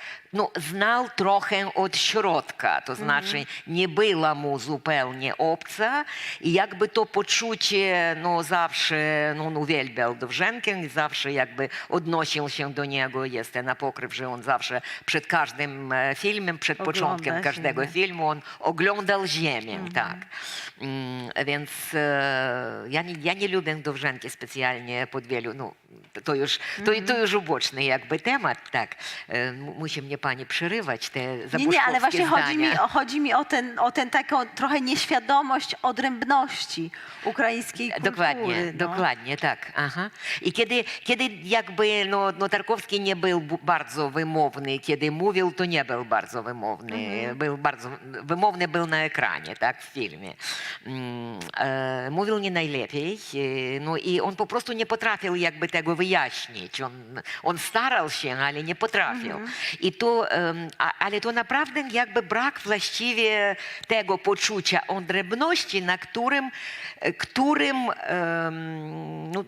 znał trochę od środka, to znaczy nie była mu zupełnie obca i jakby to poczucie zawsze uwielbiał Dowżenkę i zawsze jakby odnosił się do niego. Jest ten apokryf, że on zawsze przed każdym filmem, przed początkiem każdego filmu on oglądał ziemię, tak. Więc ja nie lubię Dowżenki specjalnie pod wielu, to już uboczny jakby temat, tak. Musi mnie pani przerywać te zabuszkowskie Nie, ale właśnie zdania. chodzi mi o ten taką trochę nieświadomość odrębności ukraińskiej kultury. Dokładnie, tak. Aha. I kiedy jakby Tarkowski nie był bardzo wymowny, kiedy mówił, to nie był bardzo wymowny. Wymowny był na ekranie, tak, w filmie. Mówił nie najlepiej, i on po prostu nie potrafił jakby tego wyjaśnić. On starał się, ale nie potrafił. I to, ale to naprawdę jakby brak właściwie tego poczucia odrębności, na którym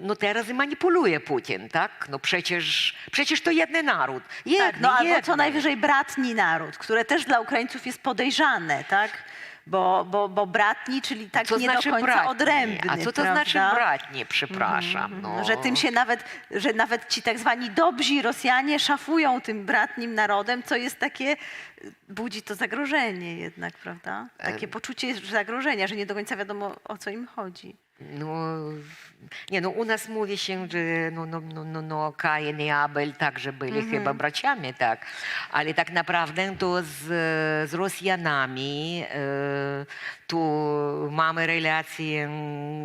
no teraz i manipuluje Putin, tak? No przecież to jedny naród. Tak, no albo co jedny. najwyżej bratni naród, które też dla Ukraińców jest podejrzane, tak? Bo bratni, czyli tak Co nie znaczy do końca bratni? odrębny, A co to prawda? znaczy bratni, przepraszam? No. Że tym się nawet ci tak zwani dobrzy Rosjanie szafują tym bratnim narodem, co jest takie, budzi to zagrożenie jednak, prawda? Takie poczucie zagrożenia, że nie do końca wiadomo, o co im chodzi. No, nie, no u nas mówi się, że no, Kain i Abel także byli chyba braciami, tak. Ale tak naprawdę to z Rosjanami tu mamy relacje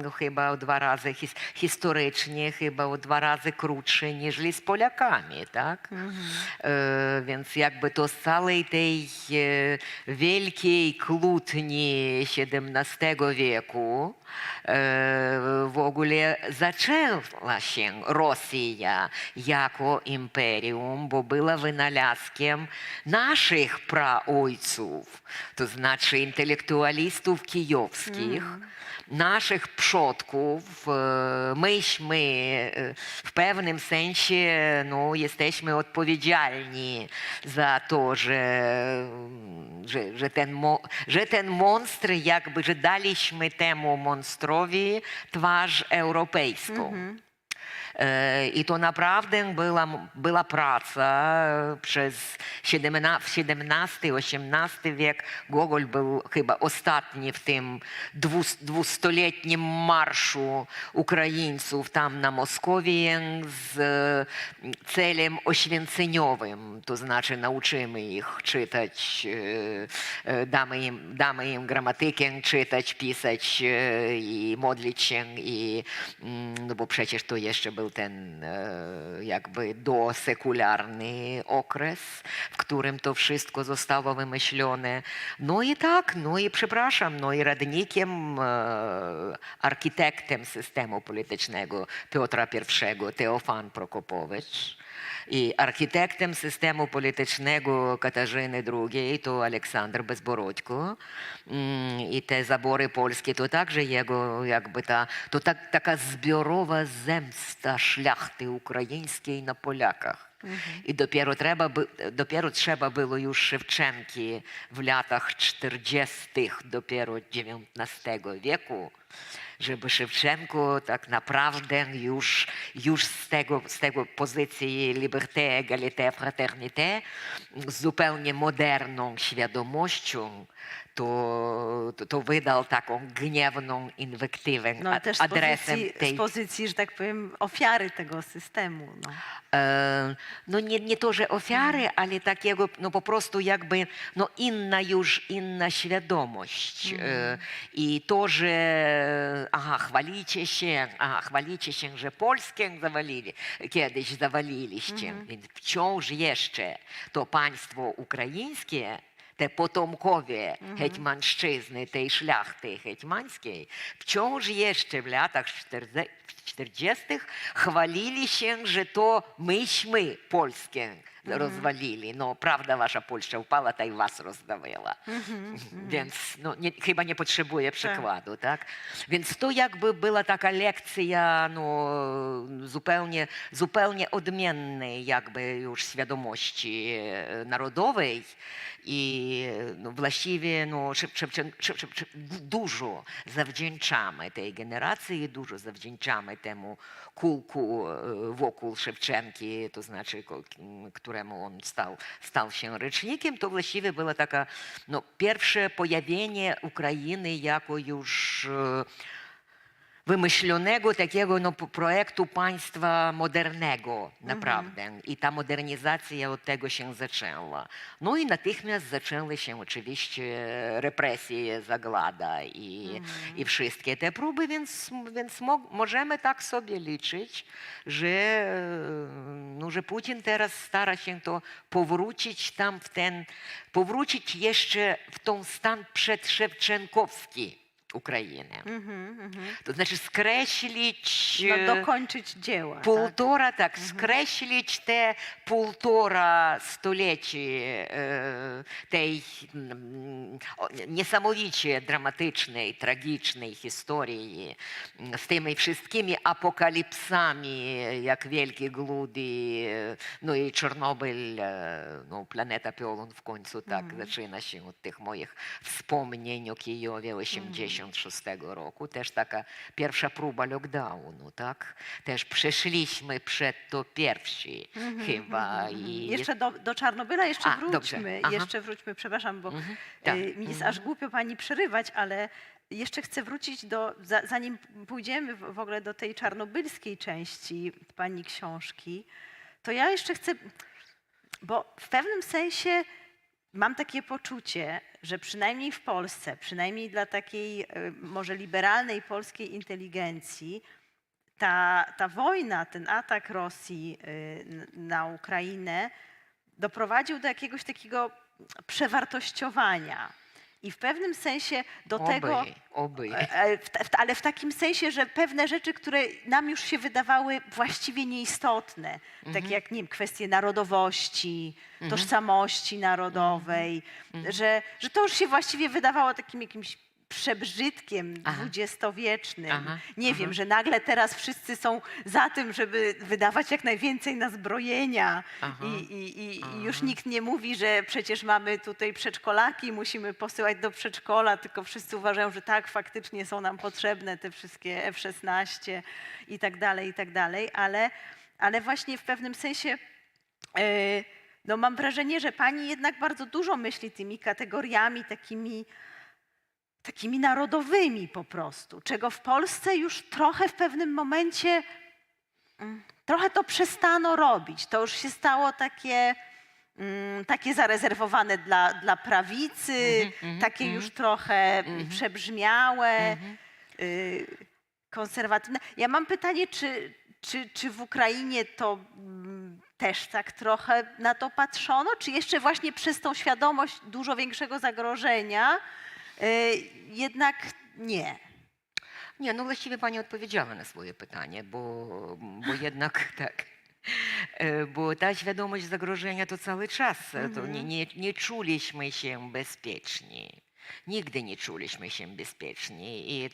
no, chyba o 2 razy historycznie, chyba o 2 razy krótsze niż z Polakami, tak. Więc jakby to z całej tej wielkiej kłótni XVII wieku w ogóle zaczęła się Rosja jako imperium, bo była wynalazkiem naszych praojców, to znaczy intelektualistów kijowskich, naszych przodków. Myśmy w pewnym sensie no, jesteśmy odpowiedzialni za to, że ten monstr jakby, że daliśmy temu monstrowi twarz europejską. I to naprawdę była praca przez XVII-XVIII wiek. Gogol był chyba ostatni w tym 200-letnim marszu Ukraińców tam na Moskowie z celem oświęceniowym. To znaczy nauczymy ich czytać, damy im gramatykę czytać, pisać i modlić się. No bo przecież to jeszcze był ten jakby dosekularny okres, w którym to wszystko zostało wymyślone. No i tak, no i przepraszam, no i radnikiem, architektem systemu politycznego Piotra I Teofan Prokopowicz i architektem systemu politycznego Katarzyny II to Aleksander Bezborodько. I te zabory polskie to także jego jakby taka zbiorowa zemsta szlachty ukraińskiej na Polakach. I dopiero trzeba było już Szewczenki w latach 40. dopiero XIX wieku, żeby Szewczenko tak naprawdę już z tego pozycji liberté, égalité, fraternité, z zupełnie moderną świadomością, to wydał taką gniewną inwektywę No też adresem z pozycji, że tak powiem, ofiary tego systemu. No. No nie to, że ofiary, ale takiego, no po prostu jakby, no inna świadomość. I to, że chwalicie się, że Polskę kiedyś zawaliliście, więc wciąż jeszcze to państwo ukraińskie, te potomkowie hetmańszczyzny, tej szlachty hetmańskiej, wciąż jeszcze w latach 40. chwalili się, że to myśmy Polskę rozwalili. No prawda wasza Polska upała, ta i was rozdawała. Więc no, chyba nie potrzebuje przykładu, tak? Więc to jakby była taka lekcja no, zupełnie odmiennej jakby już świadomości narodowej. I no, właściwie no, dużo zawdzięczamy tej generacji, dużo zawdzięczamy temu kółku wokół Szewczenki, to znaczy któremu on stał się rzecznikiem. To właściwie była taka no, pierwsze pojawienie Ukrainy jako już wymyślonego takiego no, projektu państwa modernego naprawdę. I ta modernizacja od tego się zaczęła. No i natychmiast zaczęły się oczywiście represje, zagłada i wszystkie te próby, więc możemy tak sobie liczyć, że Putin teraz stara się to powrócić jeszcze w ten stan przedszewczenkowski. України. Mhm. To znaczy skreślić No, dokończyć dzieła. Tak? półtora, tak, skreślić te półtora stuleci tej niesamowicie dramatycznej, tragicznej historii z tymi wszystkimi apokalipsami, jak Wielkie Gludy, no i Czarnobyl, no, Planeta Piolun w końcu tak zaczyna się od tych moich wspomnień o Kijowie 86 roku. Też taka pierwsza próba lockdownu, tak? Też przeszliśmy przed to pierwsi chyba. I Jeszcze do Czarnobyla jeszcze dobrze. wróćmy. Aha. Jeszcze wróćmy, przepraszam, bo Tak. mi jest aż głupio pani przerywać, ale jeszcze chcę wrócić zanim pójdziemy w ogóle do tej czarnobylskiej części pani książki, to ja jeszcze chcę, bo w pewnym sensie mam takie poczucie, że przynajmniej w Polsce, przynajmniej dla takiej może liberalnej polskiej inteligencji, ta wojna, ten atak Rosji na Ukrainę doprowadził do jakiegoś takiego przewartościowania. I w pewnym sensie do tego, Oby. ale w takim sensie, że pewne rzeczy, które nam już się wydawały właściwie nieistotne, takie jak, nie wiem, kwestie narodowości, tożsamości narodowej, że to już się właściwie wydawało takim jakimś przebrzydkiem dwudziestowiecznym. Nie wiem, że nagle teraz wszyscy są za tym, żeby wydawać jak najwięcej na zbrojenia i już nikt nie mówi, że przecież mamy tutaj przedszkolaki, musimy posyłać do przedszkola, tylko wszyscy uważają, że tak, faktycznie są nam potrzebne te wszystkie F-16 i tak dalej, ale właśnie w pewnym sensie no mam wrażenie, że pani jednak bardzo dużo myśli tymi kategoriami takimi narodowymi po prostu, czego w Polsce już trochę w pewnym momencie, trochę to przestano robić. To już się stało takie zarezerwowane dla prawicy, takie już trochę przebrzmiałe, konserwatywne. Ja mam pytanie, czy w Ukrainie to też tak trochę na to patrzono, czy jeszcze właśnie przez tą świadomość dużo większego zagrożenia jednak nie. Nie, no właściwie pani odpowiedziała na swoje pytanie, bo jednak tak. Bo ta świadomość zagrożenia to cały czas, to nie czuliśmy się bezpieczni. Nigdy nie czuliśmy się bezpieczni. I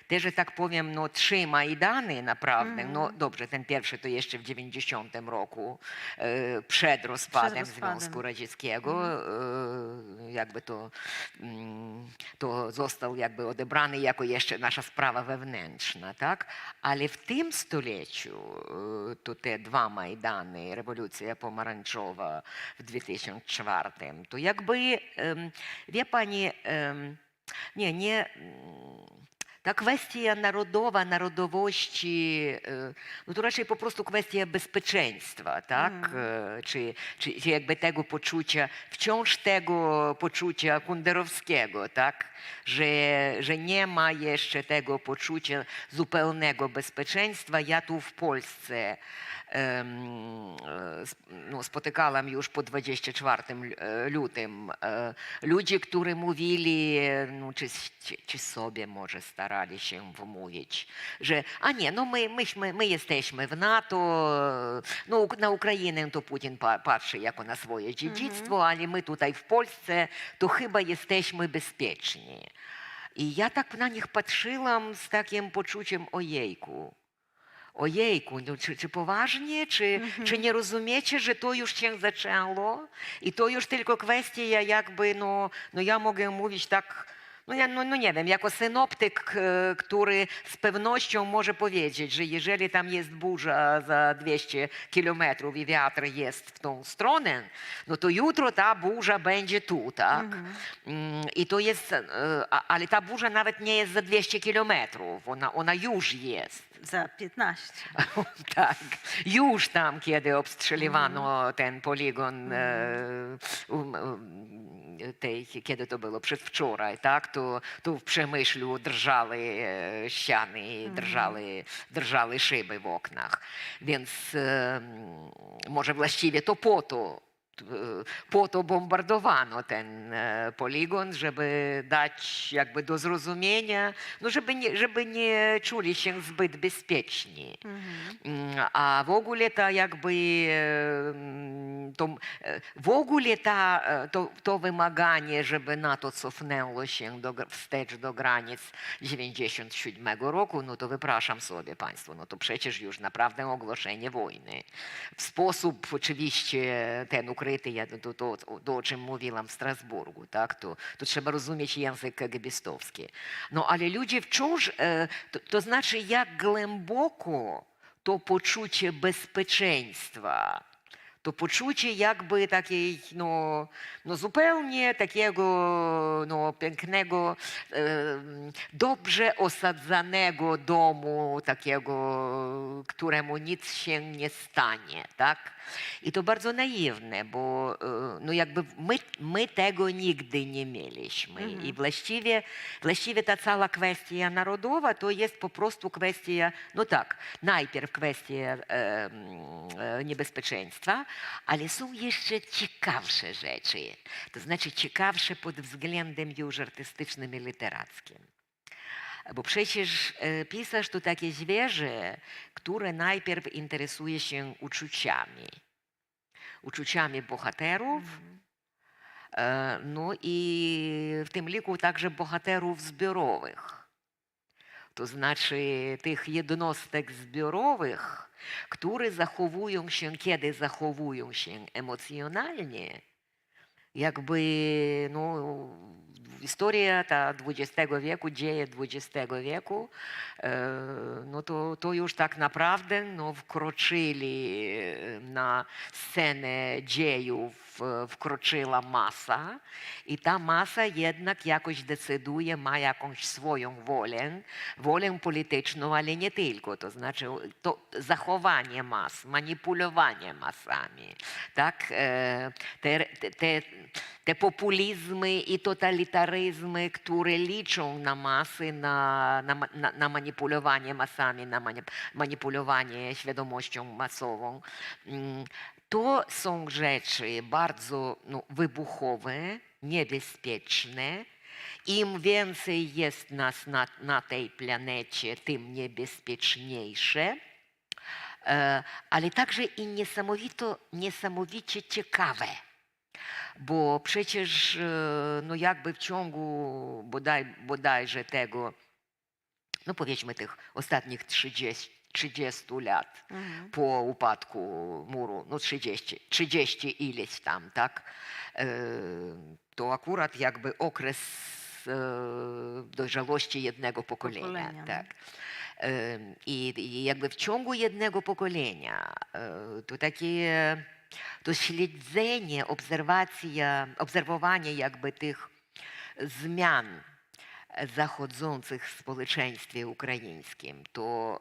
te, że tak powiem, no, 3 Majdany naprawdę, no dobrze, ten pierwszy to jeszcze w 90 roku, przed rozpadem Związku Radzieckiego, jakby to został jakby odebrany jako jeszcze nasza sprawa wewnętrzna, tak? Ale w tym stuleciu to te 2 Majdany, rewolucja pomarańczowa w 2004, to jakby, wie pani, ta kwestia narodowa, narodowości, no to raczej po prostu kwestia bezpieczeństwa, tak? Czy jakby tego poczucia, wciąż tego poczucia kunderowskiego, tak? Że nie ma jeszcze tego poczucia zupełnego bezpieczeństwa. Ja tu w Polsce no, spotykałam już po 24 lutym ludzi, którzy mówili, no, czy sobie może starali się wmówić, że a nie, no my jesteśmy w NATO, no na Ukrainę to Putin patrzy jako na swoje dziedzictwo, ale my tutaj w Polsce to chyba jesteśmy bezpieczni. I ja tak na nich patrzyłam z takim poczuciem ojejku, no, czy poważnie, czy nie rozumiecie, że to już się zaczęło i to już tylko kwestia jakby, no ja mogę mówić tak, no nie wiem, jako synoptyk, który z pewnością może powiedzieć, że jeżeli tam jest burza za 200 kilometrów i wiatr jest w tą stronę, no to jutro ta burza będzie tu, tak? I to jest, ale ta burza nawet nie jest za 200 kilometrów, ona już jest. Za 15. Tak, już tam, kiedy obstrzeliwano ten poligon, kiedy to było przedwczoraj, tak, to w Przemyślu drżały ściany, drżały szyby w oknach. Więc może właściwie to po to po to bombardowano ten poligon, żeby dać jakby do zrozumienia, no żeby nie czuli się zbyt bezpieczni. A w ogóle ta jakby w ogóle to wymaganie, żeby NATO cofnęło się wstecz do granic 97 roku, no to wypraszam sobie państwo, no to przecież już naprawdę ogłoszenie wojny. W sposób oczywiście ten ukryty, to o czym mówiłam w Strasburgu, tak? To trzeba rozumieć język kagibistowski. No ale ludzie wciąż, to znaczy jak głęboko to poczucie bezpieczeństwa, to poczucie jakby takiej, no zupełnie takiego pięknego, dobrze osadzonego domu, takiego, któremu nic się nie stanie, tak? I to bardzo naiwne, bo no jakby my tego nigdy nie mieliśmy. I właściwie ta cała kwestia narodowa to jest po prostu kwestia, no tak, najpierw kwestia niebezpieczeństwa, ale są jeszcze ciekawsze rzeczy. To znaczy ciekawsze pod względem już artystycznym i literackim. Bo przecież pisarz to takie zwierzę, które najpierw interesuje się uczuciami bohaterów, no i w tym liku także bohaterów zbiorowych. To znaczy tych jednostek zbiorowych, które zachowują się, kiedy zachowują się emocjonalnie, jakby historia ta XX wieku, dzieje XX wieku, no to już tak naprawdę wkroczyli na scenę dziejów, wkroczyła masa i ta masa jednak jakoś decyduje, ma jakąś swoją wolę polityczną, ale nie tylko, to znaczy to zachowanie mas, manipulowanie masami, tak? Te populizmy i totalitaryzmy, które liczą na masy, na manipulowanie masami, na manipulowanie świadomością masową, to są rzeczy bardzo wybuchowe, niebezpieczne. Im więcej jest nas na tej planecie, tym niebezpieczniejsze, ale także i niesamowicie ciekawe. Bo przecież jakby w ciągu bodajże tego, powiedzmy tych ostatnich 30 lat po upadku muru, 30 ileś tam, tak? To akurat jakby okres dojrzałości jednego pokolenia. Tak? I jakby w ciągu jednego pokolenia to takie śledzenie, obserwowanie jakby tych zmian zachodzących w społeczeństwie ukraińskim, to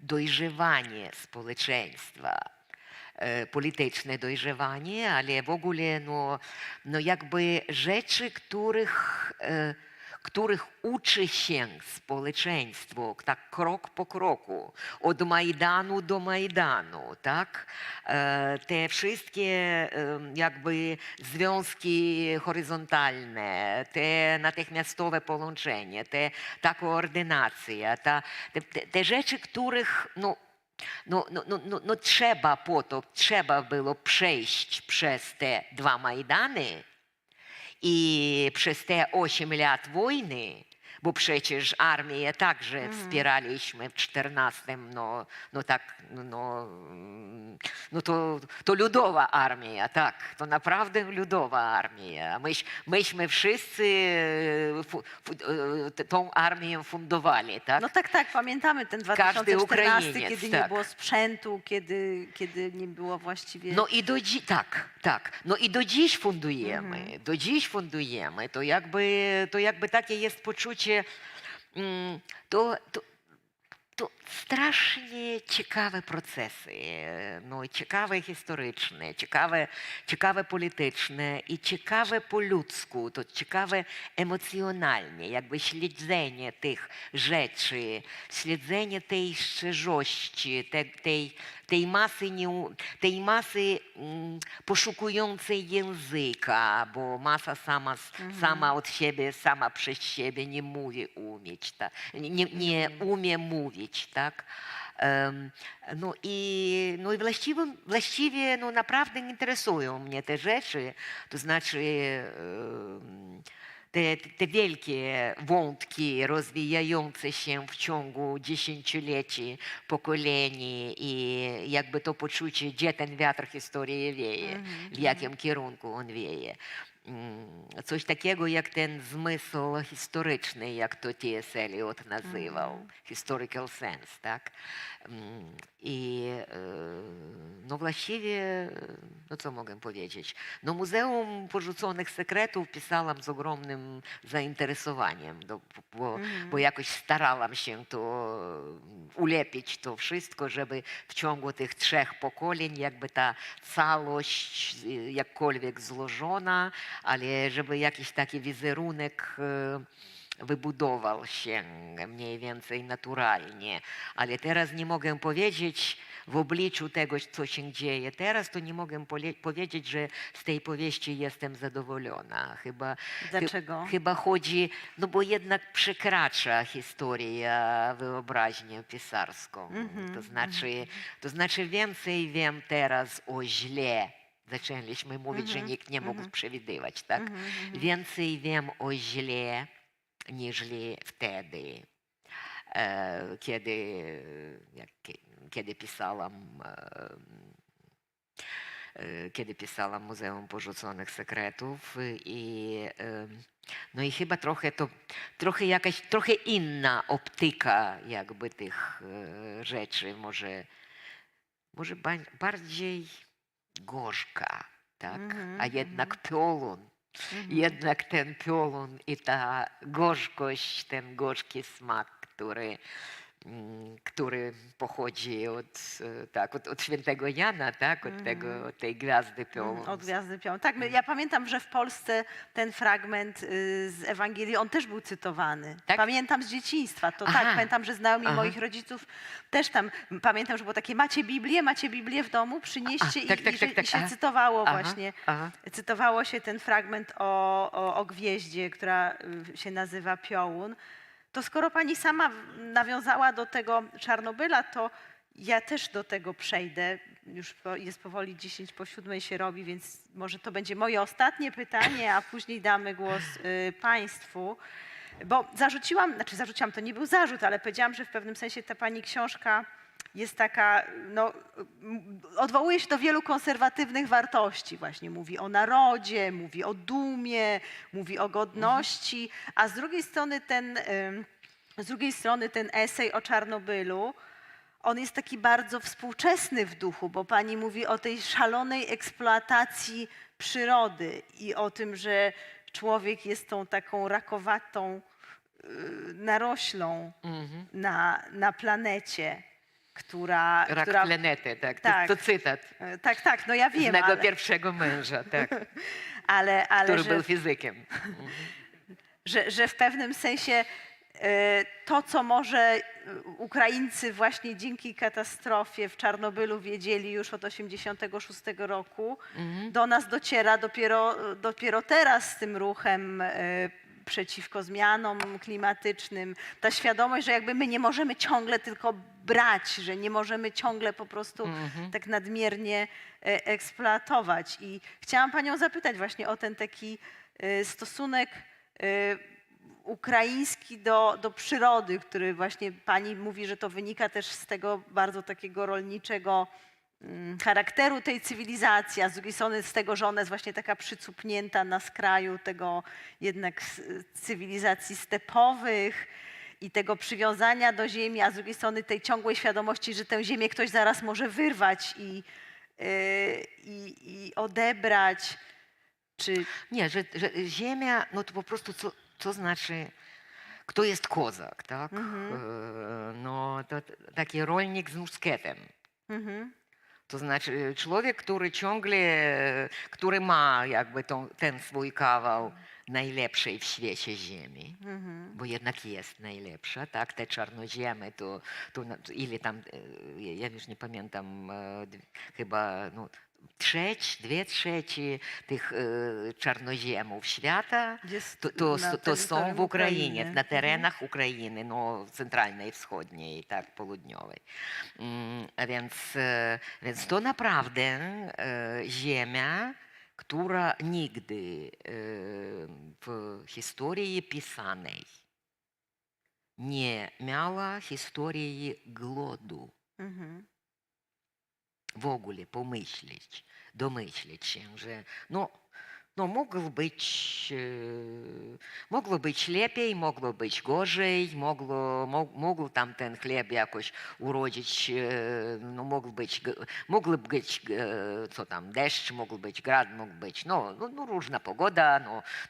dojrzewanie społeczeństwa, polityczne dojrzewanie, ale w ogóle jakby rzeczy, których uczy się społeczeństwo, tak krok po kroku, od Majdanu do Majdanu, tak? Te wszystkie jakby związki horyzontalne, te natychmiastowe połączenie, ta koordynacja, te rzeczy, których trzeba było przejść przez te 2 Majdany, i przez te 8 lat wojny, bo przecież armię także wspieraliśmy w 14, to ludowa armia, tak, to naprawdę ludowa armia. Myśmy wszyscy tą armię fundowali, tak? No tak, pamiętamy ten Każdy 2014, Ukrainiec, kiedy tak. nie było sprzętu, kiedy nie było właściwie... No i tak. No i do dziś fundujemy. Do dziś fundujemy. To jakby takie jest poczucie, to strasznie ciekawe procesy, no, ciekawe historyczne, ciekawe polityczne i ciekawe po ludzku, to ciekawe emocjonalnie, jakby śledzenie tych rzeczy, śledzenie tej szczerości, tej masy poszukującej języka, bo masa sama od siebie, sama przez siebie nie mówi umieć, nie umie mówić, tak? No i właściwie no naprawdę interesują mnie te rzeczy, to znaczy te wielkie wątki rozwijające się w ciągu dziesięcioleci, pokoleni i jakby to poczucie, gdzie ten wiatr historii wieje, w jakim kierunku on wieje. Coś takiego jak ten zmysł historyczny, jak to T.S. Eliot nazywał, historical sense, tak? I no właściwie, no co mogę powiedzieć? No Muzeum Porzuconych Sekretów pisałam z ogromnym zainteresowaniem, bo jakoś starałam się to ulepić to wszystko, żeby w ciągu tych 3 pokoleń jakby ta całość jakkolwiek złożona, ale żeby jakiś taki wizerunek wybudował się mniej więcej naturalnie. Ale teraz nie mogę powiedzieć w obliczu tego, co się dzieje teraz, to nie mogę powiedzieć, że z tej powieści jestem zadowolona. Dlaczego? Chyba chodzi, no bo jednak przekracza historia wyobraźnię pisarską. To znaczy więcej wiem teraz o źle. Zaczęliśmy mówić, że nikt nie mógł przewidywać, tak? Więcej wiem o źle, niżli wtedy, kiedy pisałam Muzeum Porzuconych Sekretów no i chyba trochę inna optyka jakby tych rzeczy, może bardziej gorzka, tak? A jednak piorun. Jednak ten piorun i ta gorzkość, ten gorzki smak, który pochodzi od świętego Jana, tak? Od tej gwiazdy piorun. Od Gwiazdy Piorun. Tak, ja pamiętam, że w Polsce ten fragment z Ewangelii, on też był cytowany. Tak? Pamiętam z dzieciństwa, to tak, Aha. pamiętam, że znajomi Aha. moich rodziców też tam, pamiętam, że było takie, macie Biblię w domu, przynieście i się Aha. cytowało Aha. właśnie, Aha. cytowało się ten fragment o gwieździe, która się nazywa Piołun. To skoro pani sama nawiązała do tego Czarnobyla, to ja też do tego przejdę. Już jest powoli 10:07 się robi, więc może to będzie moje ostatnie pytanie, a później damy głos państwu. Bo zarzuciłam, to nie był zarzut, ale powiedziałam, że w pewnym sensie ta pani książka jest taka, no, odwołuje się do wielu konserwatywnych wartości. Właśnie mówi o narodzie, mówi o dumie, mówi o godności, a z drugiej strony ten esej o Czarnobylu, on jest taki bardzo współczesny w duchu, bo pani mówi o tej szalonej eksploatacji przyrody i o tym, że człowiek jest tą taką rakowatą naroślą na planecie, która... Planety, tak. Tak. To cytat Tak, no ja z wiem, mego ale... pierwszego męża, tak, ale który że, był fizykiem. że w pewnym sensie to, co może Ukraińcy właśnie dzięki katastrofie w Czarnobylu wiedzieli już od 1986 roku, do nas dociera dopiero teraz z tym ruchem przeciwko zmianom klimatycznym. Ta świadomość, że jakby my nie możemy ciągle tylko brać, że nie możemy ciągle po prostu tak nadmiernie eksploatować. I chciałam panią zapytać właśnie o ten taki stosunek ukraiński do przyrody, który właśnie pani mówi, że to wynika też z tego bardzo takiego rolniczego charakteru tej cywilizacji, a z drugiej strony z tego, że ona jest właśnie taka przycupnięta na skraju tego jednak cywilizacji stepowych i tego przywiązania do ziemi, a z drugiej strony tej ciągłej świadomości, że tę ziemię ktoś zaraz może wyrwać i odebrać. Czy... Nie, że ziemia, no to po prostu co znaczy kto jest kozak, tak? No, to taki rolnik z muszkietem. To znaczy człowiek, który ciągle, który ma jakby ten swój kawał najlepszej w świecie ziemi, bo jednak jest najlepsza, tak? Te czarnoziemy to ile tam, ja już nie pamiętam, chyba no, dwie trzecie tych czarnoziemów świata Jest to są w terytorium Ukrainie, Ukrainy. na terenach Ukrainy, no, centralnej, wschodniej, tak, południowej. Więc to naprawdę ziemia, która nigdy w historii pisanej nie miała historii głodu. W ogóle pomyśleć, domyśleć się, że no mogło być lepiej, mogło być gorzej, mógł tam ten chleb jakoś urodzić, no mógł być co tam, deszcz, mógł być grad, mógł być, no różna pogoda,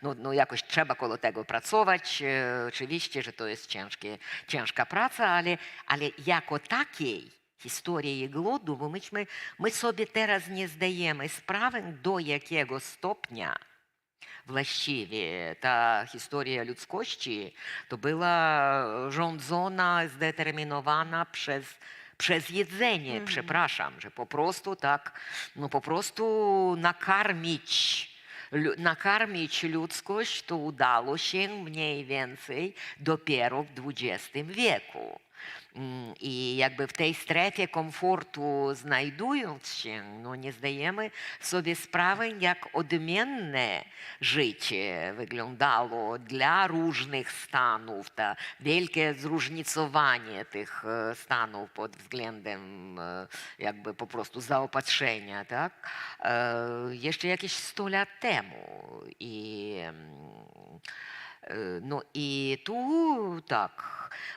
no jakoś trzeba koło tego pracować. Oczywiście, że to jest ciężka praca, ale jako takiej historii głodu, bo my sobie teraz nie zdajemy sprawy, do jakiego stopnia właściwie ta historia ludzkości to była rządzona, zdeterminowana przez jedzenie, przepraszam, że po prostu tak, no po prostu nakarmić ludzkość to udało się mniej więcej dopiero w XX wieku. I jakby w tej strefie komfortu znajdując się, no nie zdajemy sobie sprawy, jak odmienne życie wyglądało dla różnych stanów, to wielkie zróżnicowanie tych stanów pod względem jakby po prostu zaopatrzenia, tak? Jeszcze jakieś 100 lat temu. No i tu tak,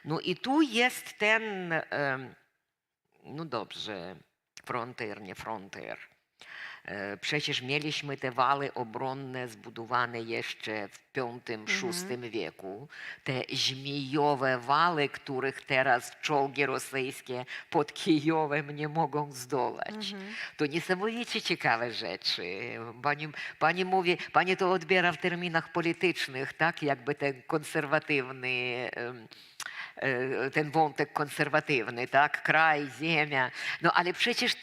no i tu jest ten, no dobrze, frontier, nie frontier. Przecież mieliśmy te wały obronne zbudowane jeszcze w V-VI wieku. Te żmijowe wały, których teraz czołgi rosyjskie pod Kijowem nie mogą zdołać. To niesamowicie ciekawe rzeczy. Pani mówi, pani to odbiera w terminach politycznych, tak? Jakby ten konserwatywny ten wątek konserwatywny, tak? Kraj, ziemia. No ale przecież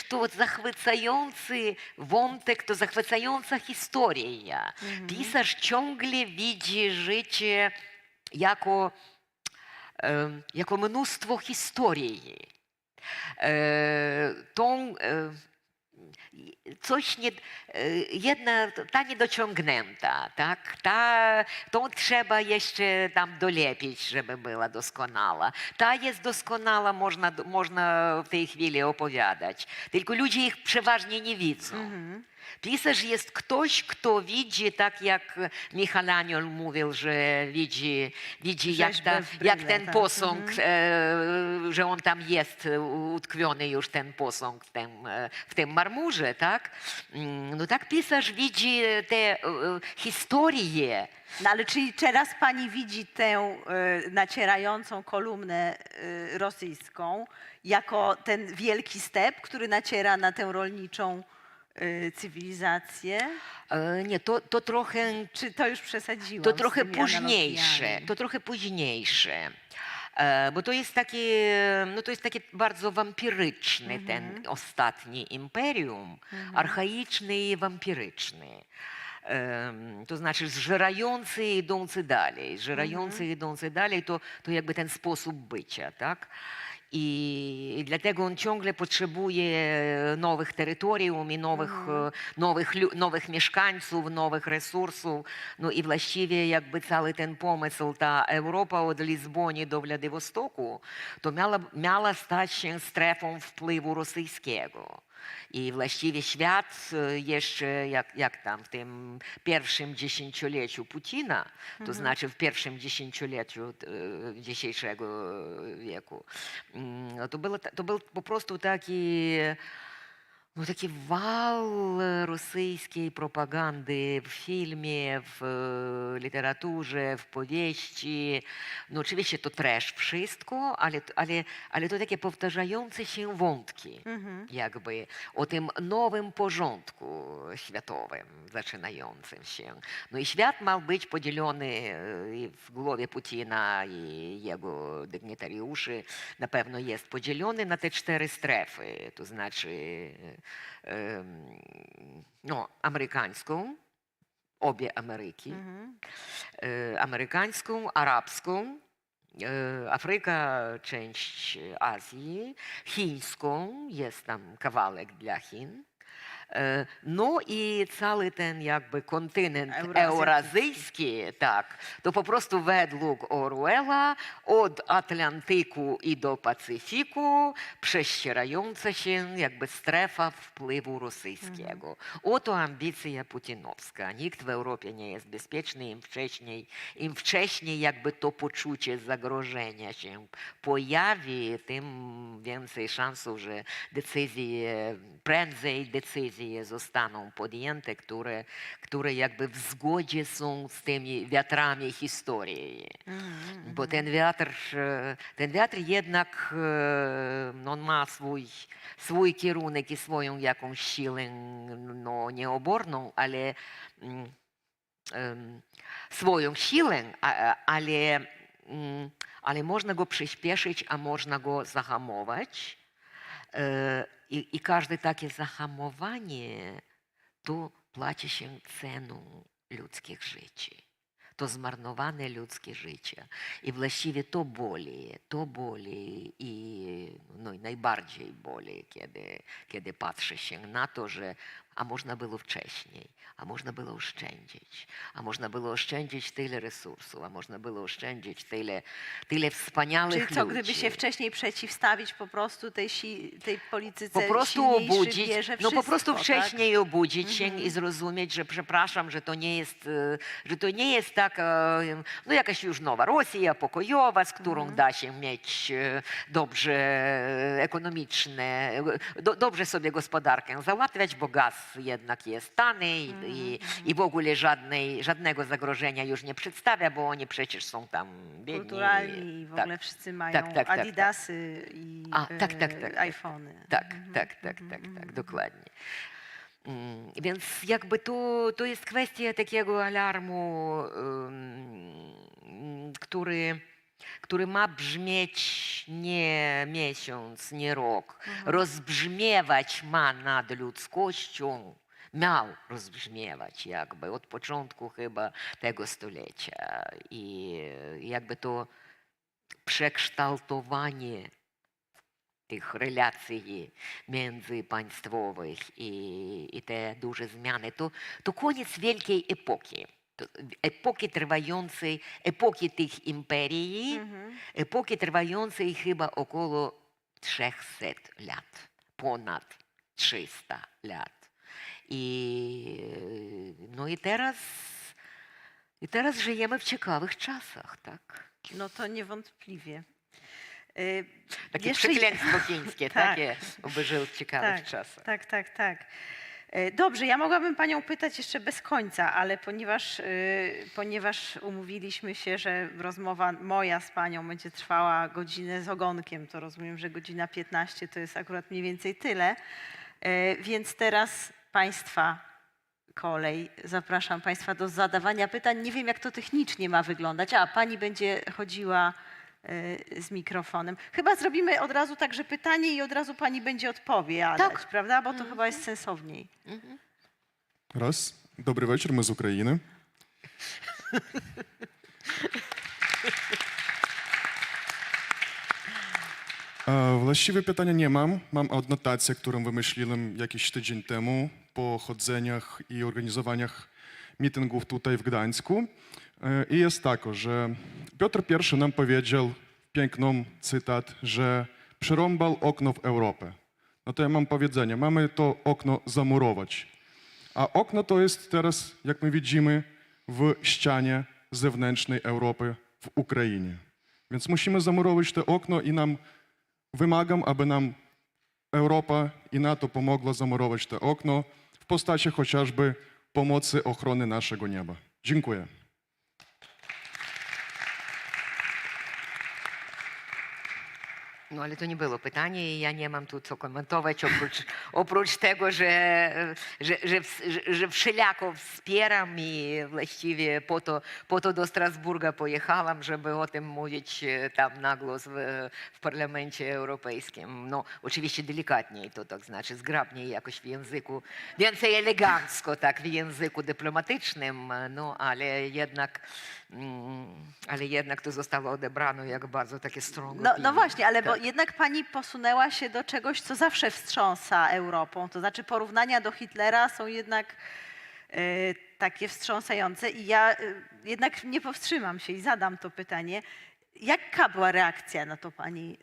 to zachwycający wątek, to zachwycająca historia. Pisarz ciągle widzi życie jako mnóstwo historii. Coś ta niedociągnięta, tak? Tą trzeba jeszcze tam dolepić, żeby była doskonała. Ta jest doskonała, można w tej chwili opowiadać. Tylko ludzie ich przeważnie nie widzą. Pisarz jest ktoś, kto widzi, tak jak Michał Aniol mówił, że widzi jak ten posąg, że on tam jest utkwiony już ten posąg w tym marmurze, tak? No tak pisarz widzi te historie. No ale czyli teraz pani widzi tę nacierającą kolumnę rosyjską jako ten wielki step, który naciera na tę rolniczą cywilizację? Nie, to trochę... Czy to już przesadziłam? To trochę z tymi późniejsze. analogiami? To trochę późniejsze. Bo to jest taki bardzo wampiryczny ten ostatni imperium, archaiczny i wampiryczny. To znaczy zżerający i idący dalej, to jakby ten sposób bycia, tak? I dlatego on ciągle potrzebuje nowych terytorium i nowych mieszkańców, nowych resursów. No i właściwie jakby cały ten pomysł, ta Europa od Lizbony do Władywostoku, to miała stać się strefą wpływu rosyjskiego. I właściwie świat jeszcze, jak tam w tym pierwszym dziesięcioleciu Putina, to znaczy w pierwszym dziesięcioleciu dzisiejszego wieku, to był po prostu taki Ну, такий вал російської пропаганди w filmie, w literaturze, w powieści. No oczywiście to trash wszystko, ale to takie powtarzające się wątki, jakby o tym nowym porządku światowym zaczynającym się. No i świat ma być podzielony i w głowie Putina i jego dygnitariuszy na pewno jest podzielony na te 4 strefy, to znaczy no, amerykańską, obie Ameryki, amerykańską, arabską, Afryka, część Azji, chińską, jest tam kawałek dla Chin. No i cały ten jakby kontynent eurazyjski, tak, to po prostu według Orwella od Atlantyku i do Pacyfiku prześcierająca się jakby strefa wpływu rosyjskiego. Oto ambicja putinowska. Nikt w Europie nie jest bezpieczny, im wcześniej jakby to poczucie zagrożenia się pojawi, tym więcej szansów, że prędzej decyzje zostaną podjęte, które jakby w zgodzie są z tymi wiatrami historii. Bo ten wiatr jednak no, ma swój kierunek i swoją jakąś siłę, no nieoborną, ale swoją siłę, ale można go przyspieszyć, a można go zahamować. I każde takie zahamowanie to płaci się ceną ludzkich życi. To zmarnowane ludzkie życie. I właściwie to boli i, no, i najbardziej boli, kiedy patrzy się na to, że a można było wcześniej, a można było oszczędzić, a można było oszczędzić tyle resursów, a można było oszczędzić tyle wspaniałych Czyli co, ludzi. gdyby się wcześniej przeciwstawić po prostu tej polityce Po prostu silniejszy obudzić, bierze no po prostu wszystko, tak? wcześniej obudzić się i zrozumieć, że przepraszam, że to nie jest tak, no jakaś już nowa Rosja pokojowa, z którą da się mieć dobrze ekonomiczne, dobrze sobie gospodarkę załatwiać, bo gaz jednak jest tany i w ogóle żadnego zagrożenia już nie przedstawia, bo oni przecież są tam biedni. Kulturalni i w Tak. ogóle wszyscy mają tak. Adidasy i iPhony. Tak, dokładnie. Więc jakby to jest kwestia takiego alarmu, który ma brzmieć nie miesiąc, nie rok, rozbrzmiewać ma nad ludzkością, miał rozbrzmiewać jakby od początku chyba tego stulecia. I jakby to przekształtowanie tych relacji międzypaństwowych i te duże zmiany, to koniec wielkiej epoki. Epoki tych imperii, epoki trwającej chyba około 300 lat, ponad 300 lat. No i teraz żyjemy w ciekawych czasach, tak? No to niewątpliwie. Takie Jeszcze- przekleństwo chińskie, Tak. takie, oby żył w ciekawych czasach. Tak. Dobrze, ja mogłabym panią pytać jeszcze bez końca, ale ponieważ umówiliśmy się, że rozmowa moja z panią będzie trwała godzinę z ogonkiem, to rozumiem, że godzina 15 to jest akurat mniej więcej tyle. Więc teraz państwa kolej. Zapraszam państwa do zadawania pytań. Nie wiem, jak to technicznie ma wyglądać. Pani będzie chodziła z mikrofonem. Chyba zrobimy od razu także pytanie i od razu pani będzie odpowiadać, prawda? Bo to chyba jest sensowniej. Раз. Добрий вечір, ми з України. Właściwie pytania nie mam. Mam adnotację, którą wymyśliłem jakiś tydzień temu po chodzeniach i organizowaniach mityngów tutaj w Gdańsku. I jest tak, że Piotr I nam powiedział piękną cytat, że przerąbał okno w Europę. No to ja mam powiedzenie, mamy to okno zamurować. A okno to jest teraz, jak my widzimy, w ścianie zewnętrznej Europy w Ukrainie. Więc musimy zamurować to okno i wymagam, aby nam Europa i NATO pomogła zamurować to okno w postaci chociażby pomocy ochrony naszego nieba. Dziękuję. No ale to nie było pytanie i ja nie mam tu co komentować, oprócz tego, że wszelako wspieram i właściwie po to do Strasburga pojechałam, żeby o tym mówić tam na głos w Parlamencie Europejskim. No oczywiście delikatniej, to tak znaczy zgrabniej jakoś w języku, więcej elegancko, tak, w języku dyplomatycznym, no ale jednak to zostało odebrane jak bardzo takie strong No opinion. właśnie, ale bo Tak. jednak pani posunęła się do czegoś, co zawsze wstrząsa Europą. To znaczy porównania do Hitlera są jednak takie wstrząsające i ja jednak nie powstrzymam się i zadam to pytanie. Jaka była reakcja na to pani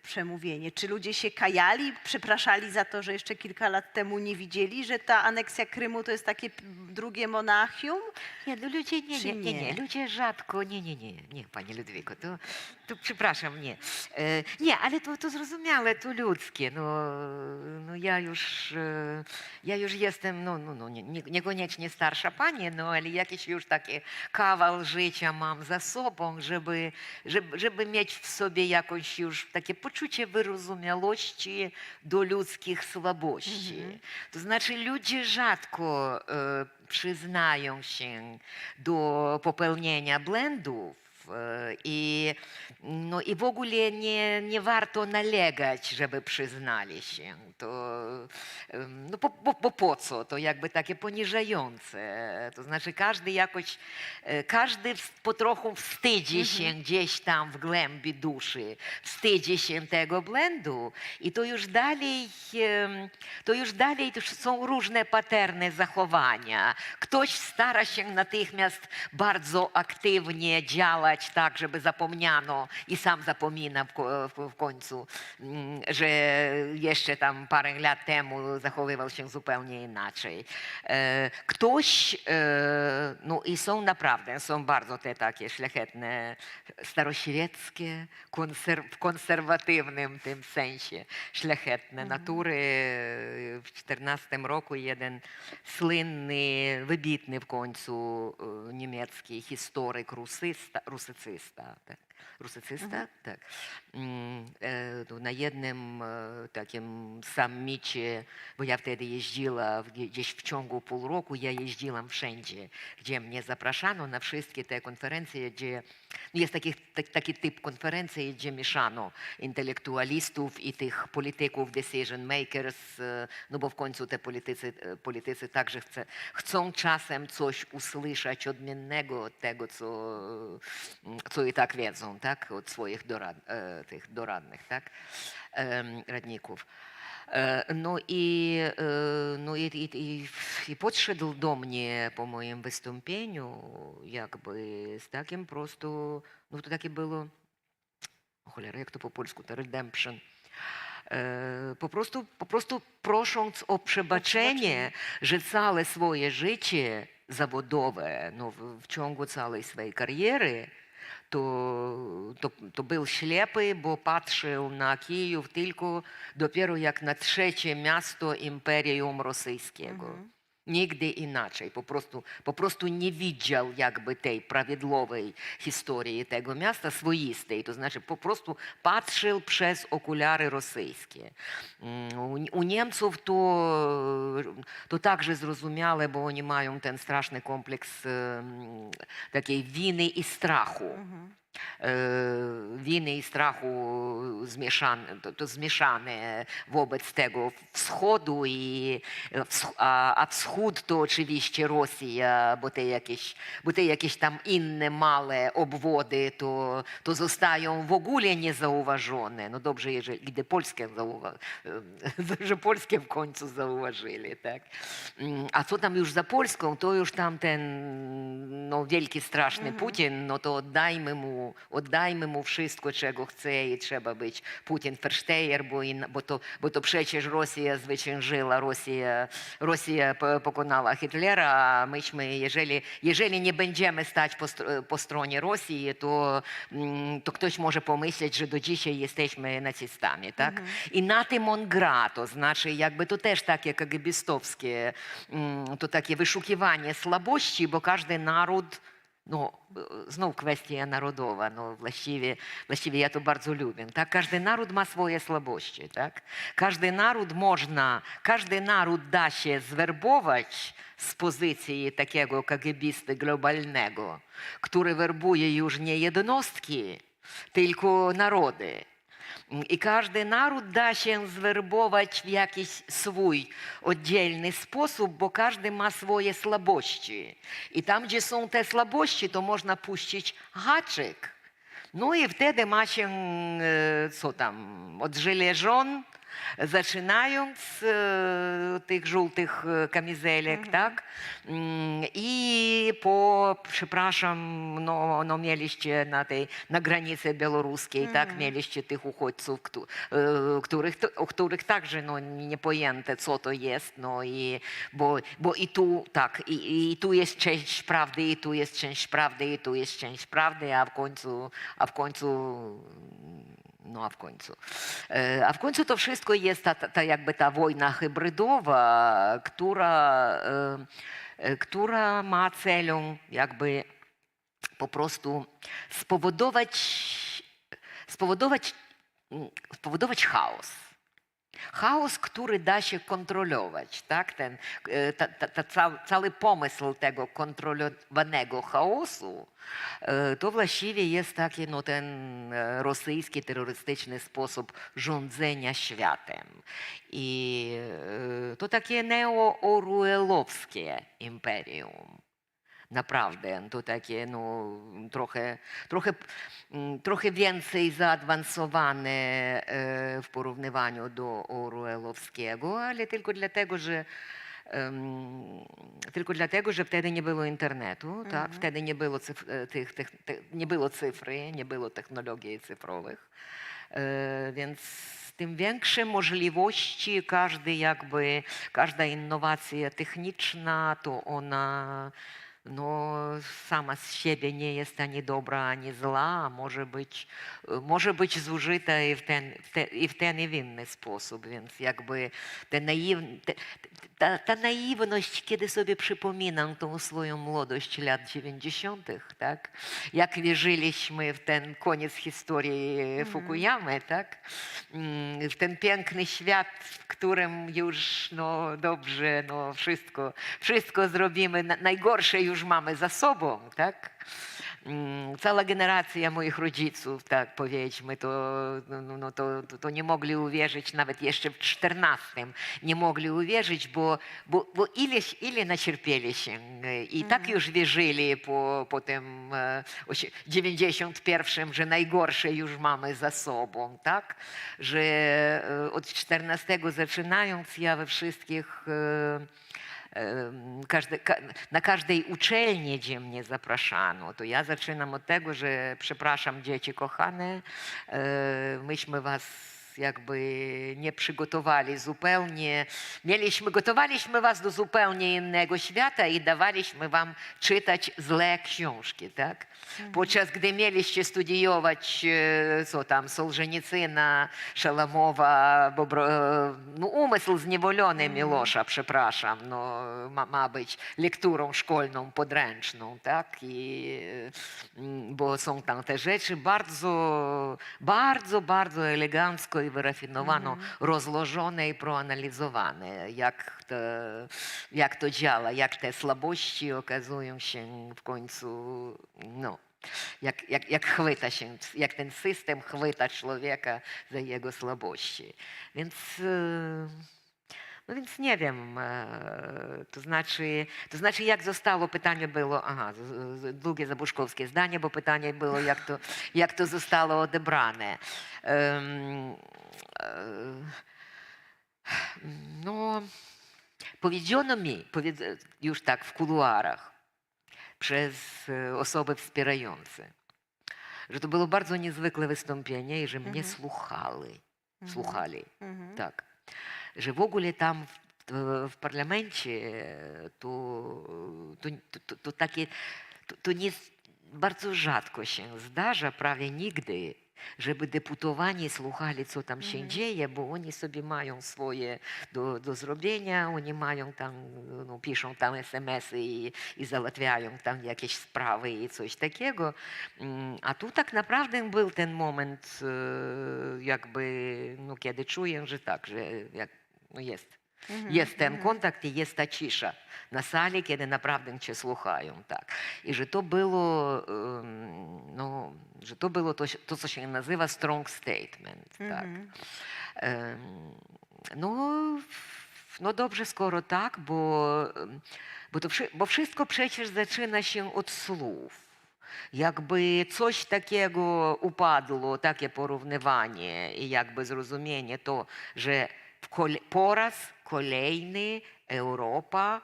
przemówienie? Czy ludzie się kajali, przepraszali za to, że jeszcze kilka lat temu nie widzieli, że ta aneksja Krymu to jest takie drugie Monachium? Nie, no ludzie Czy nie, nie? ludzie rzadko, nie, pani Ludwiko, to przepraszam, nie. Nie, ale to zrozumiałe, to ludzkie, no ja już jestem, niekoniecznie starsza pani, no ale jakiś już taki kawał życia mam za sobą, żeby mieć w sobie jakoś już takie poczucie wyrozumiałości do ludzkich słabości. To znaczy ludzie rzadko przyznają się do popełnienia błędów i w ogóle nie warto nalegać, żeby przyznali się. No bo po co? To jakby takie poniżające. To znaczy każdy po trochu wstydzi się gdzieś tam w głębi duszy, wstydzi się tego błędu i to już dalej to są różne paterny zachowania. Ktoś stara się natychmiast bardzo aktywnie działać tak, żeby zapomniano i sam zapomina w końcu, że jeszcze tam parę lat temu zachowywał się zupełnie inaczej. Ktoś, no i są bardzo te takie szlachetne, staroświeckie, w konserwatywnym tym sensie szlachetne natury. W 14 roku jeden słynny, wybitny w końcu niemiecki historyk, rusycysta, tak? Rusycysta? Tak. To na jednym takim summicie, bo ja wtedy jeździła gdzieś w ciągu pół roku, ja jeździłam wszędzie, gdzie mnie zapraszano na wszystkie te konferencje, gdzie jest taki typ konferencji, gdzie mieszano intelektualistów i tych polityków, decision makers, no bo w końcu te politycy także chcą czasem coś usłyszeć odmiennego od tego, co i tak wiedzą, tak, od swoich tych doradnych, tak, radników. I podszedł do mnie po moim wystąpieniu jakby z takim prostu, no to takie było, cholera, jak to po polsku, to redemption. Po prostu prosząc o przebaczenie, że całe swoje życie zawodowe, no w ciągu całej swojej kariery, to był ślepy, bo patrzył na Kijów tylko dopiero jak na trzecie miasto Imperium Rosyjskiego. Nigdy inaczej. Po prostu nie widział jakby tej prawidłowej historii tego miasta, swoistej. To znaczy po prostu patrzył przez okulary rosyjskie. U Niemców to także zrozumiałe, bo oni mają ten straszny kompleks takiej winy i strachu. Winy i strachu zmieszane wobec tego wschodu, a wschód to oczywiście Rosja, bo te jakieś tam inne małe obwody to zostają w ogóle niezauważone. No dobrze, gdy że Polskę w końcu zauważyli, tak? A co tam już za Polską, to już tam ten wielki, straszny Putin, no to oddajmy mu oddajmy mu wszystko, czego chce i trzeba być Putin Versteher, bo to przecież Rosja zwyciężyła, Rosja pokonała Hitlera, a myśmy, jeżeli nie będziemy stać po stronie Rosji, to ktoś może pomyśleć, że do dzisiaj jesteśmy nacistami, tak? I na tym on gra, to znaczy jakby to też takie kagibistowskie, to takie wyszukiwanie słabości, bo każdy naród, no znów kwestia narodowa, no właściwie ja to bardzo lubię, tak? Każdy naród ma swoje słabości, tak? Każdy naród da się zwerbować z pozycji takiego kagibisty globalnego, który werbuje już nie jednostki, tylko narody. I każdy naród da się zwerbować w jakiś swój oddzielny sposób, bo każdy ma swoje słabości. I tam, gdzie są te słabości, to można puścić haczyk. No i wtedy ma się, co tam, od żeleżon, zaczynając tych żółtych kamizelek, tak? I przepraszam, no mieliście na granicy białoruskiej, tak? Mieliście tych uchodźców, o których także no, nie pojęte, co to jest, no i bo i tu, tak, i tu jest część prawdy, i tu jest część prawdy, i tu jest część prawdy, a w końcu to wszystko jest jakby ta wojna hybrydowa, która ma celem jakby po prostu spowodować chaos. Chaos, który da się kontrolować, tak? Cały pomysł tego kontrolowanego chaosu, to właściwie jest taki no, ten rosyjski terrorystyczny sposób rządzenia światem. I to takie neo-orwellowskie imperium. Naprawdę, to takie no, trochę więcej zaawansowane w porównywaniu do orwellowskiego, ale tylko dlatego, że wtedy nie było internetu, tak? Wtedy nie było cyfry, nie było technologii cyfrowych, więc tym większe możliwości każda innowacja techniczna, to ona no, sama z siebie nie jest ani dobra, ani zła, a może być zużyta i w ten i w inny sposób. Więc jakby ta naiwność, kiedy sobie przypominam tą swoją młodość lat 90., tak? Jak wierzyliśmy w ten koniec historii Fukuyamy, tak? W ten piękny świat, w którym już no dobrze, no wszystko zrobimy, najgorsze już mamy za sobą, tak? Cała generacja moich rodziców, tak powiedzmy, to nie mogli uwierzyć, nawet jeszcze w 14 nie mogli uwierzyć, bo ile nacierpieli się i tak już wierzyli po tym 91, że najgorsze już mamy za sobą, tak? Że od 14 zaczynając ja we wszystkich na każdej uczelni, gdzie mnie zapraszano, to ja zaczynam od tego, że przepraszam dzieci kochane, myśmy was jakby nie przygotowali zupełnie. Gotowaliśmy was do zupełnie innego świata i dawaliśmy wam czytać złe książki, tak? Podczas gdy mieliście studiować, co tam, Solżenicyna, Szalamowa, no umysł zniewolony Milosza, przepraszam, no ma być lekturą szkolną, podręczną, tak? Bo są tam te rzeczy bardzo elegancko i wyrafinowano rozłożone i proanalizowane, jak to działa, jak te słabości okazują się w końcu, no, jak ten system chwyta człowieka za jego słabości. Więc nie wiem, to znaczy jak zostało, pytanie było, długie zabuszkowskie zdanie, bo pytanie było, jak to zostało odebrane. No, powiedziano mi, już tak w kuluarach, przez osoby wspierające, że to było bardzo niezwykłe wystąpienie i że mnie słuchali, tak. Że w ogóle tam w parlamencie to takie, to nie, bardzo rzadko się zdarza, prawie nigdy, żeby deputowani słuchali, co tam się dzieje, bo oni sobie mają swoje do zrobienia, oni mają tam, no, piszą tam SMS-y i załatwiają tam jakieś sprawy i coś takiego. A tu tak naprawdę był ten moment, jakby, no, kiedy czuję, że tak, że no jest. Jest ten kontakt i jest ta cisza na sali, kiedy naprawdę cię słuchają, tak. I że to było, no, że to było to, co się nazywa strong statement, tak. No dobrze, skoro tak, bo wszystko przecież zaczyna się od słów. Jakby coś takiego upadło, takie porównywanie i jakby zrozumienie to, że po raz kolejny Europa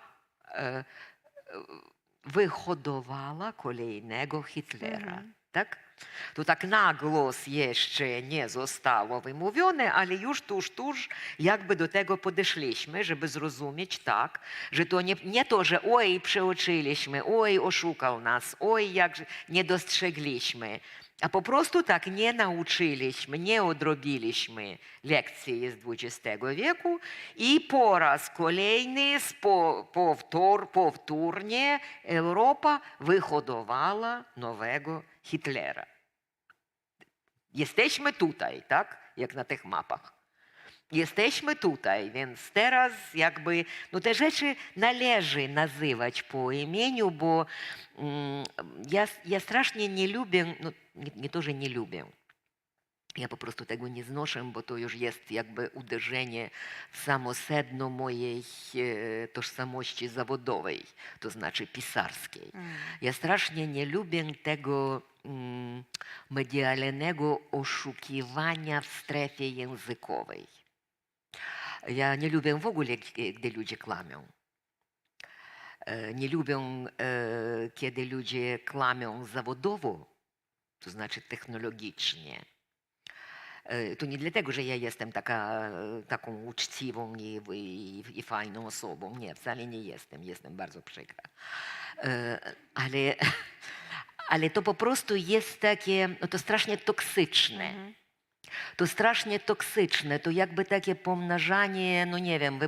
wyhodowała kolejnego Hitlera. Tak? To tak na głos jeszcze nie zostało wymówione, ale już tuż jakby do tego podeszliśmy, żeby zrozumieć tak, że to nie to, że oj, przeoczyliśmy, oj, oszukał nas, oj, jak nie dostrzegliśmy, a po prostu tak nie nauczyliśmy, nie odrobiliśmy lekcji z XX wieku i po raz kolejny powtórnie Europa wyhodowała nowego Hitlera. Jesteśmy tutaj, tak? Jak na tych mapach. Jesteśmy tutaj, więc teraz jakby, no te rzeczy należy nazywać po imieniu, bo ja strasznie nie lubię, no nie to, że nie lubię, ja po prostu tego nie znoszę, bo to już jest jakby uderzenie w samo sedno mojej tożsamości zawodowej, to znaczy pisarskiej. Ja strasznie nie lubię tego medialnego oszukiwania w strefie językowej. Ja nie lubię w ogóle, gdy ludzie kłamią. Nie lubię, kiedy ludzie kłamią zawodowo, to znaczy technologicznie. To nie dlatego, że ja jestem taką uczciwą i fajną osobą. Nie, wcale nie jestem. Jestem bardzo przykra. Ale to po prostu jest takie, no to strasznie toksyczne. To strasznie toksyczne, to jakby takie pomnażanie, no nie wiem,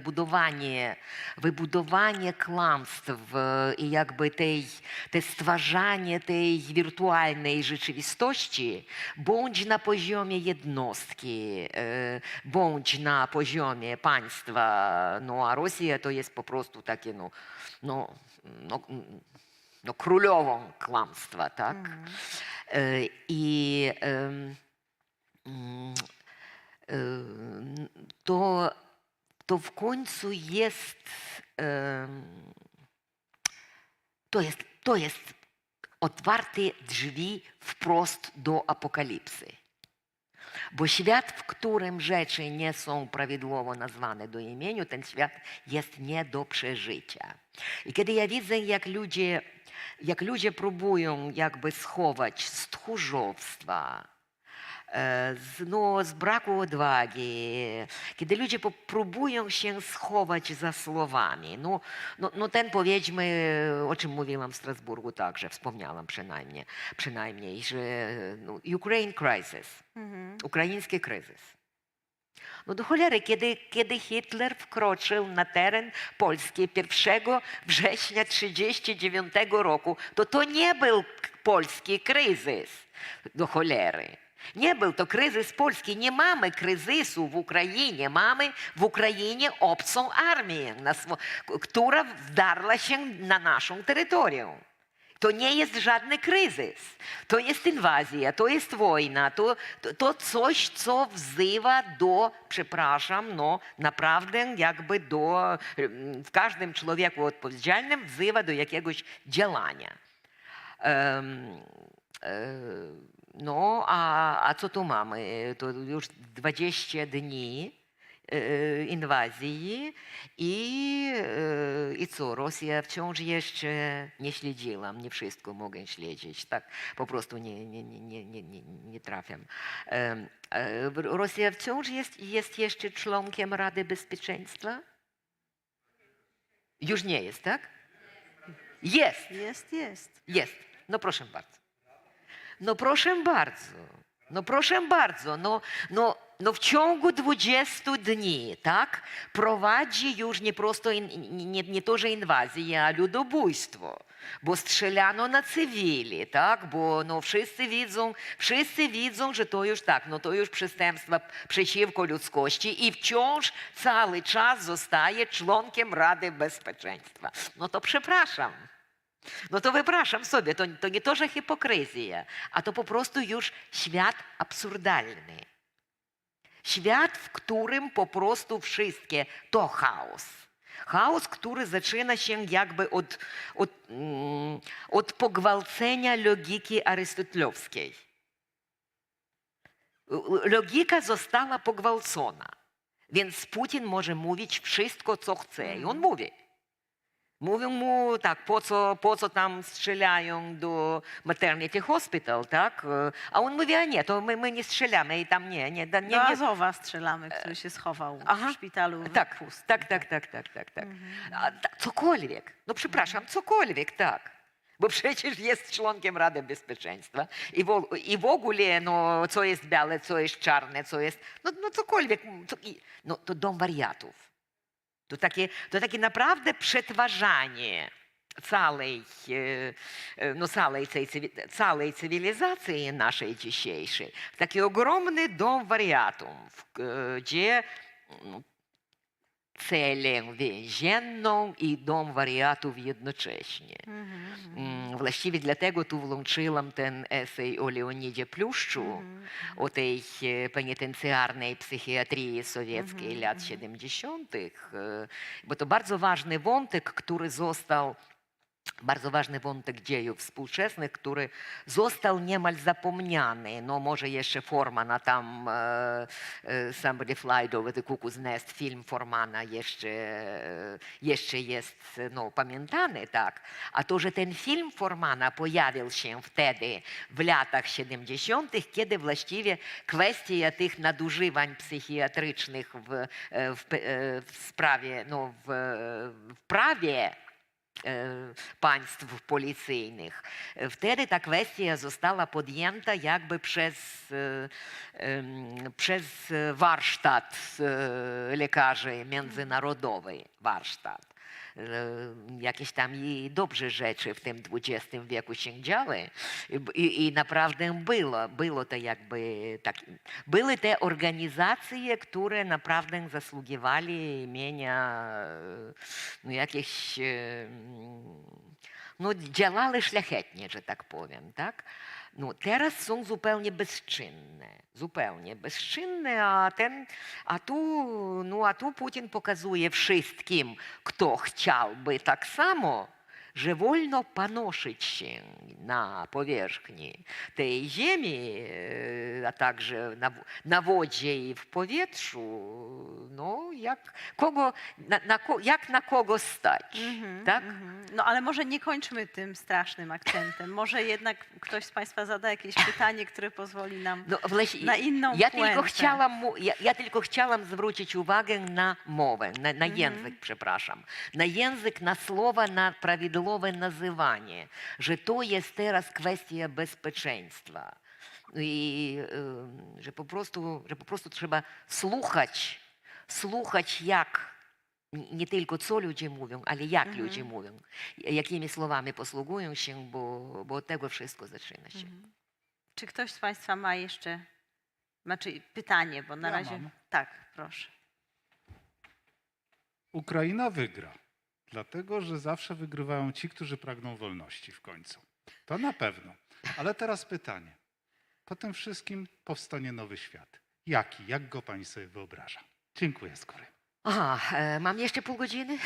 wybudowanie kłamstw i jakby te stwarzanie tej wirtualnej rzeczywistości, bądź na poziomie jednostki, bądź na poziomie państwa, no a Rosja to jest po prostu takie, no królową kłamstwa, tak? I to w końcu jest, to jest otwarte drzwi wprost do apokalipsy. Bo świat, w którym rzeczy nie są prawidłowo nazwane do imieniu, ten świat jest nie do przeżycia. I kiedy ja widzę, jak ludzie próbują jakby schować z tchórzostwa, z braku odwagi, kiedy ludzie próbują się schować za słowami. No ten powiedzmy, o czym mówiłam w Strasburgu także, wspomniałam przynajmniej, że Ukraine crisis, ukraiński kryzys. No do cholery, kiedy Hitler wkroczył na teren Polski 1 września 1939 roku, to nie był polski kryzys, do cholery. Nie był to kryzys polski. Nie mamy kryzysu w Ukrainie. Mamy w Ukrainie obcą armię, która wdarła się na naszą terytorium. To nie jest żadny kryzys. To jest inwazja, to jest wojna, to coś, co wzywa do, przepraszam, no naprawdę jakby w każdym człowieku odpowiedzialnym wzywa do jakiegoś działania. No, a co tu mamy? To już 20 dni inwazji i co, Rosja wciąż jeszcze nie śledziła, nie wszystko mogę śledzić, tak po prostu nie trafiam. Rosja wciąż jest jeszcze członkiem Rady Bezpieczeństwa? Już nie jest, tak? Jest. Jest. No proszę bardzo. No proszę bardzo. No proszę bardzo. No w ciągu 20 dni, tak, prowadzi już nie prosto, nie to, że inwazję, a ludobójstwo. Bo strzelano na cywili, tak, bo no wszyscy widzą, że to już tak, no to już przestępstwo przeciwko ludzkości i wciąż cały czas zostaje członkiem Rady Bezpieczeństwa. No to przepraszam. No to wypraszam sobie, to nie to, że hipokryzja, a to po prostu już świat absurdalny. Świat, w którym po prostu wszystkie to chaos. Chaos, który zaczyna się jakby od pogwałcenia logiki arystotelowskiej. Logika została pogwałcona, więc Putin może mówić wszystko, co chce. I on mówi. Mówią mu tak, po co tam strzelają do maternity hospital, tak? A on mówi, a nie, to my nie strzelamy i tam nie. Do Azowa strzelamy, który się schował w szpitalu Tak, pustym. tak. Cokolwiek, no przepraszam, cokolwiek, tak. Bo przecież jest członkiem Rady Bezpieczeństwa i w ogóle, no, co jest białe, co jest czarne, co jest, no cokolwiek, to dom wariatów. To takie naprawdę przetwarzanie całej cywilizacji naszej dzisiejszej w taki ogromny dom wariatów, gdzie celę więzienną i dom wariatów jednocześnie. Właściwie dlatego tu włączyłam ten esej o Leonidzie Plющu, o tej penitencjarnej psychiatrii sowieckiej lat 70., bo to bardzo ważny wątek, który został, bardzo ważny wątek dziejów współczesnych, który został niemal zapomniany. No może jeszcze Formana tam Somebody Flied Over the Cuckoo's Nest, film Formana jeszcze jest pamiętany, tak. A to, że ten film Formana pojawił się wtedy w latach 70., kiedy właściwie kwestia tych nadużywań psychiatrycznych w sprawie, w prawie państw policyjnych. Wtedy ta kwestia została podjęta jakby przez warsztat lekarzy międzynarodowy. Warsztat. Jakieś tam i dobrze rzeczy w tym XX wieku się działy i naprawdę było to jakby tak, były te organizacje, które naprawdę zasługiwali imienia jakieś, działały szlachetnie, że tak powiem, tak? No, teraz są zupełnie bezczynne, a tu Putin pokazuje wszystkim, kto chciałby tak samo, że wolno panoszyć się na powierzchni tej ziemi, a także na wodzie i w powietrzu, no jak na kogo stać, tak? No ale może nie kończmy tym strasznym akcentem. Może jednak ktoś z Państwa zada jakieś pytanie, które pozwoli nam na inną puentę. Ja tylko chciałam zwrócić uwagę na mowę, na język, przepraszam. Na język, na słowa, na prawidłowe nazywanie, że to jest teraz kwestia bezpieczeństwa. I że po prostu trzeba słuchać jak, nie tylko co ludzie mówią, ale jak ludzie mówią, jakimi słowami posługują się, bo od tego wszystko zaczyna się. Czy ktoś z Państwa ma jeszcze pytanie, bo na razie... Mam. Tak, proszę. Ukraina wygra, dlatego że zawsze wygrywają ci, którzy pragną wolności w końcu. To na pewno. Ale teraz pytanie. Po tym wszystkim powstanie nowy świat. Jaki? Jak go pani sobie wyobraża? Dziękuję z góry. Aha, mam jeszcze pół godziny?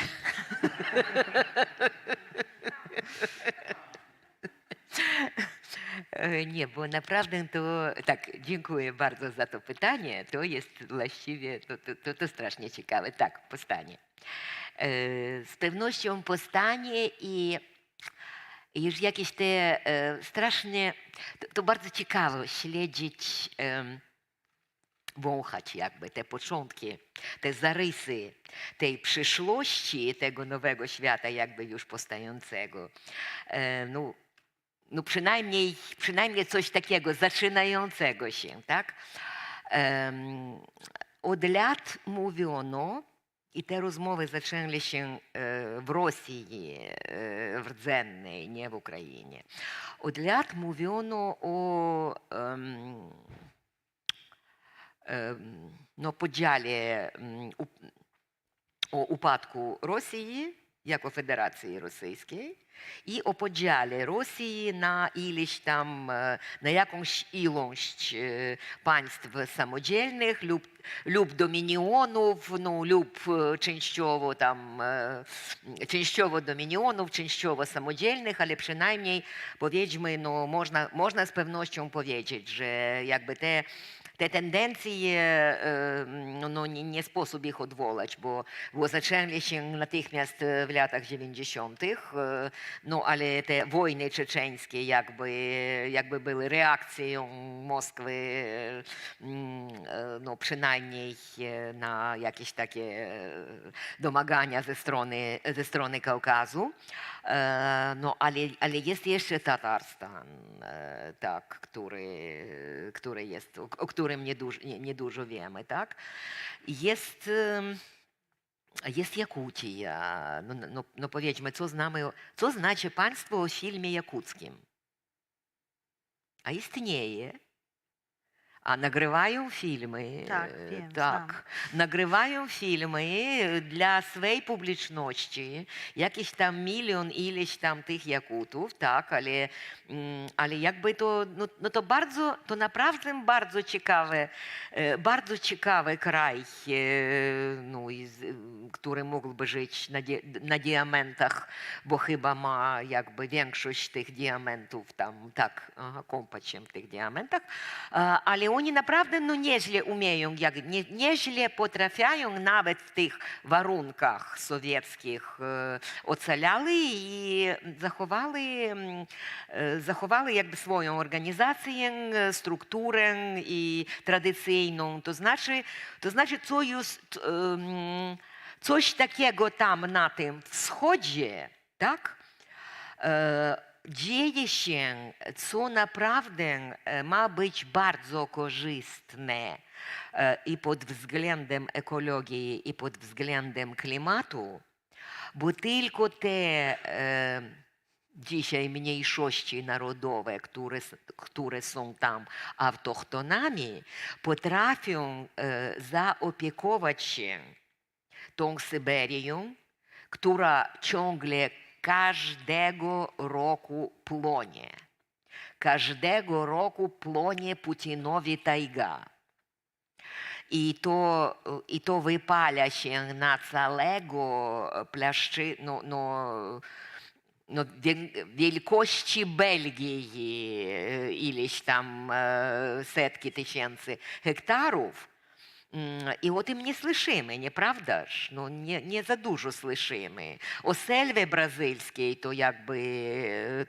Nie, bo naprawdę to, tak, dziękuję bardzo za to pytanie. To jest właściwie, to strasznie ciekawe. Tak, powstanie. Z pewnością powstanie i już jakieś te strasznie, to bardzo ciekawe śledzić, wąchać jakby te początki, te zarysy tej przyszłości tego nowego świata jakby już powstającego. No przynajmniej coś takiego zaczynającego się, tak? Od lat mówiono, i te rozmowy zaczęły się w Rosji rdzennej, nie w Ukrainie. Od lat mówiono o no, podziale, o upadku Rosji jako Federacji Rosyjskiej i o podziale Rosji na ileś tam, na jakąś ilość państw samodzielnych lub dominionów, no, lub częściowo tam, częściowo dominionów, częściowo samodzielnych, ale przynajmniej powiedzmy, no, można z pewnością powiedzieć, że jakby te tendencje, no, nie sposób ich odwołać, bo zaczęli się natychmiast w latach 90., no ale te wojny czeczeńskie jakby były reakcją Moskwy, no przynajmniej na jakieś takie domagania ze strony Kaukazu. No ale jest jeszcze Tatarstan, tak, który jest, o którym niedużo wiemy, tak? Jest Jakutia. No powiedzmy, co znaczy państwo o filmie jakuckim? A istnieje. A nagrywają filmy. Tak, wiem, tak, nagrywają filmy dla swojej publiczności. Jakiś tam milion ileś tam tych Jakutów, tak, ale jakby to, no to bardzo, to naprawdę bardzo ciekawy kraj, no, który mógłby żyć na diamentach, bo chyba ma jakby większość tych diamentów tam, tak, kąpać się w tych diamentach, ale oni naprawdę no, nieźle umieją, nieźle potrafią nawet w tych warunkach sowieckich ocalały i zachowali jakby swoją organizację, strukturę i tradycyjną. To znaczy coś takiego tam na tym wschodzie, tak? Dzieje się, co naprawdę ma być bardzo korzystne i pod względem ekologii, i pod względem klimatu, bo tylko te dzisiaj mniejszości narodowe, które są tam autochtonami, potrafią zaopiekować się tą Syberią, która ciągle każdego roku płonie. Każdego roku płonie Putinowi tajga. I to wypala się na całego wielkości Belgii, ileś tam setki tysięcy hektarów. I o tym nie słyszymy, nieprawdaż? No nie za dużo słyszymy. O selwie brazylijskiej to jakby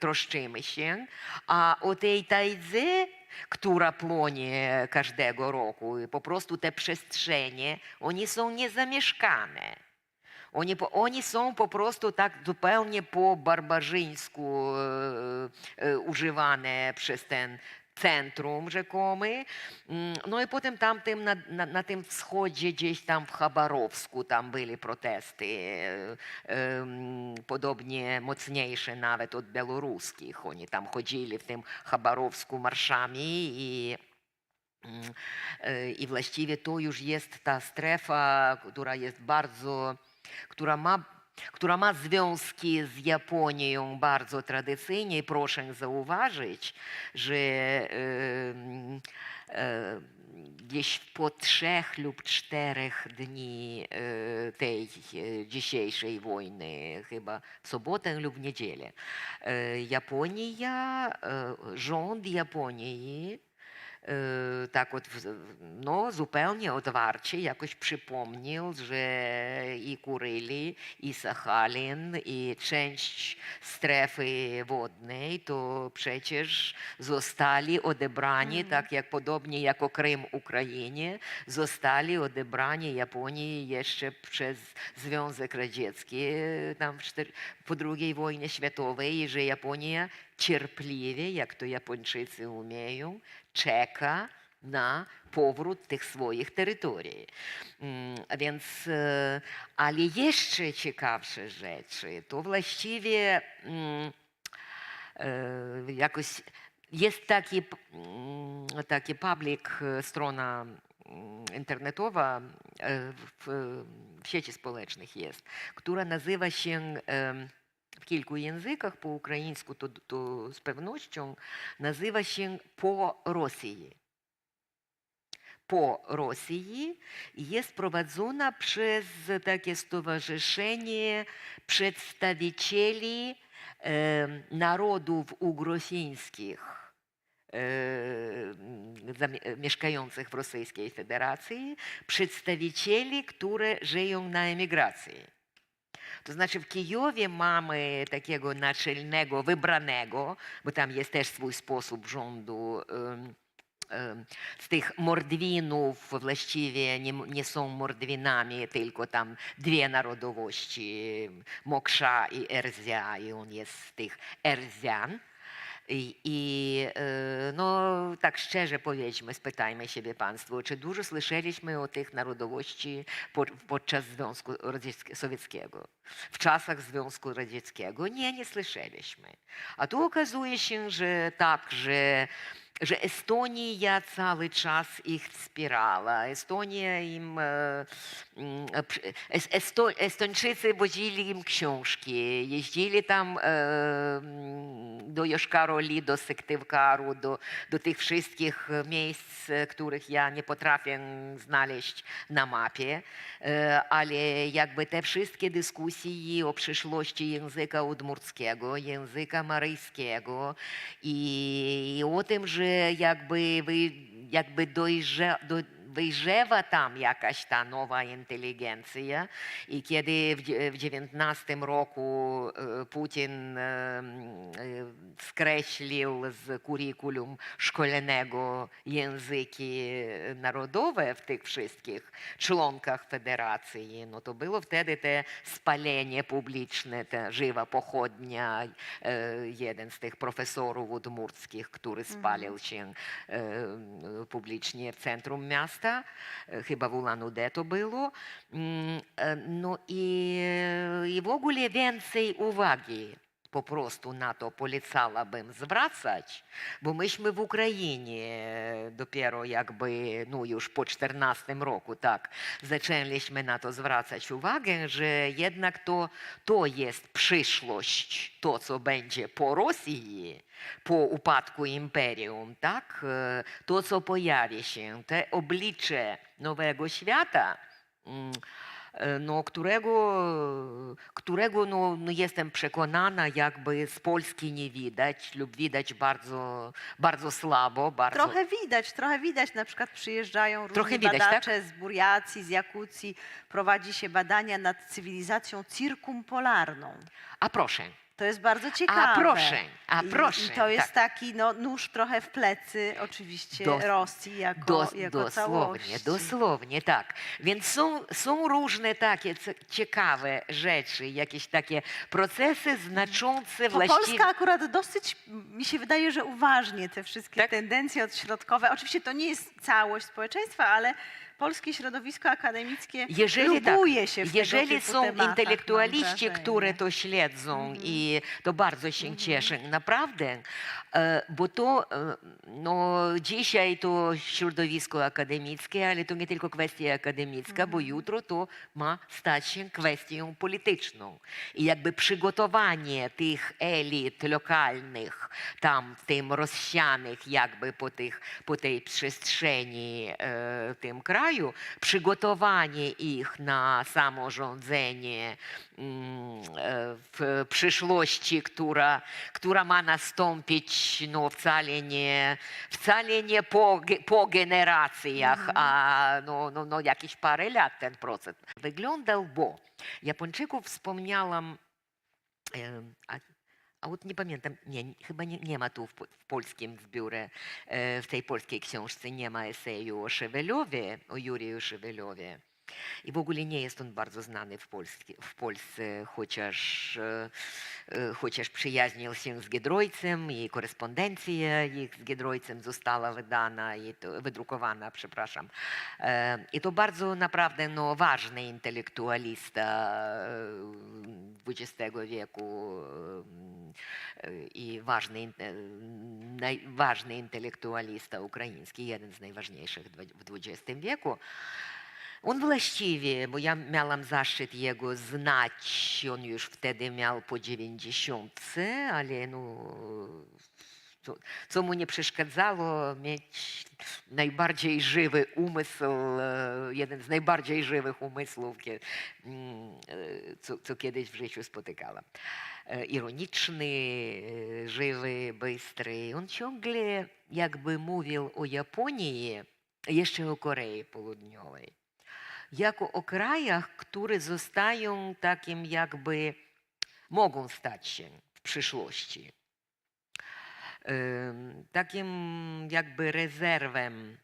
troszczymy się, a o tej tajdze, która płonie każdego roku, po prostu te przestrzenie, one są niezamieszkane. Oni są po prostu tak zupełnie po barbarzyńsku używane przez ten centrum rzekomy. No i potem tamtym na tym wschodzie, gdzieś tam w Chabarowsku, tam byli protesty, podobnie mocniejsze nawet od białoruskich. Oni tam chodzili w tym Chabarowsku marszami i właściwie to już jest ta strefa, która jest bardzo, która ma związki z Japonią bardzo tradycyjnie. Proszę zauważyć, że gdzieś po 3 lub 4 dni tej dzisiejszej wojny, chyba w sobotę lub w niedzielę, Japonia, rząd Japonii tak no, zupełnie otwarcie jakoś przypomniał, że i Kuryli, i Sachalin, i część strefy wodnej to przecież zostali odebrani, tak jak podobnie jako Krym Ukrainie, zostali odebrani Japonii jeszcze przez Związek Radziecki tam po II wojnie światowej i że Japonia cierpliwie, jak to Japończycy umieją, czeka na powrót tych swoich terytorii. A więc, ale jeszcze ciekawsze rzeczy, to właściwie jakoś jest taki public, strona internetowa w sieci społecznych jest, która nazywa się w kilku językach, po ukraińsku to z pewnością, nazywa się Po Rosji. Po Rosji jest prowadzona przez takie stowarzyszenie przedstawicieli narodów ugrosińskich mieszkających w Rosyjskiej Federacji, przedstawicieli, które żyją na emigracji. To znaczy w Kijowie mamy takiego naczelnego, wybranego, bo tam jest też swój sposób rządu. Z tych mordwinów właściwie nie są mordwinami, tylko tam 2 narodowości, Moksza i Erzia, i on jest z tych Erzian. No tak szczerze powiedzmy, spytajmy siebie Państwo, czy dużo słyszeliśmy o tych narodowości podczas Związku Sowieckiego? W czasach Związku Radzieckiego? Nie słyszeliśmy. A tu okazuje się, że tak, że Estonia cały czas ich wspierała. Estonia im, Estończycy wozili im książki, jeździli tam do Joszkar-Oli, do Syktywkaru, do tych wszystkich miejsc, których ja nie potrafię znaleźć na mapie, ale jakby te wszystkie dyskusje o przyszłości języka udmurckiego, języka maryjskiego i o tym, że jakby dojrzewa tam jakaś ta nowa inteligencja i kiedy w 19 roku Putin skreślił z kurikulum szkolnego języki narodowe w tych wszystkich członkach federacji, no to było wtedy te spalenie publiczne, ta żywa pochodnia, jeden z tych profesorów udmurckich, który spalił się publicznie w centrum miasta, chyba w Ulan-Ude to było. No i w ogóle więcej uwagi po prostu na to polecałabym zwracać, bo myśmy w Ukrainie dopiero jakby, no już po 14 roku, tak, zaczęliśmy na to zwracać uwagę, że jednak to jest przyszłość, to co będzie po Rosji, po upadku imperium, tak, to co pojawi się, te oblicze nowego świata, no, którego no, jestem przekonana, jakby z Polski nie widać lub widać bardzo, bardzo słabo. Bardzo... Trochę widać. Na przykład przyjeżdżają różni Trochę widać, badacze z Buriacji, z Jakucji. Prowadzi się badania nad cywilizacją cirkumpolarną. A proszę. To jest bardzo ciekawe. proszę. I to jest tak. taki nóż trochę w plecy oczywiście Rosji jako całości. Dosłownie, tak. Więc są różne takie ciekawe rzeczy, jakieś takie procesy znaczące właściwie... Polska akurat dosyć, mi się wydaje, że uważnie te wszystkie Tak? tendencje odśrodkowe, oczywiście to nie jest całość społeczeństwa, ale polskie środowisko akademickie Jeżeli próbuje się w jeżeli tego typu są tematach, mam intelektualiści, wrażenie. które to śledzą i to bardzo się cieszę, naprawdę, bo to no, dzisiaj to środowisko akademickie, ale to nie tylko kwestia akademicka, bo jutro to ma stać się kwestią polityczną. I jakby przygotowanie tych elit lokalnych, tam tym rozsianych jakby po tej przestrzeni w tym kraju, przygotowanie ich na samorządzenie w przyszłości, która ma nastąpić no, wcale nie po generacjach, a no, jakieś parę lat ten proces wyglądał, bo Japończyków wspomniałam, a вот nie pamiętam, chyba nie ma tu w polskim zbiorze, w tej polskiej książce nie ma eseju o Szeweliowie, o Juriju Szeweliowie. I w ogóle nie jest on bardzo znany w Polsce, chociaż przyjaźnił się z Giedroycem i korespondencja ich z Giedroycem została wydrukowana, przepraszam. I to bardzo naprawdę no, ważny intelektualista XX wieku i ważny intelektualista ukraiński, jeden z najważniejszych w XX wieku. On właściwie, bo ja miałam zaszczyt jego znać, on już wtedy miał po 90, ale no, co mu nie przeszkadzało mieć najbardziej żywy umysł, jeden z najbardziej żywych umysłów, co kiedyś w życiu spotykałam. Ironiczny, żywy, bystry. On ciągle jakby mówił o Japonii, jeszcze o Korei Południowej, jako o krajach, które zostają takim jakby, mogą stać się w przyszłości takim jakby rezerwem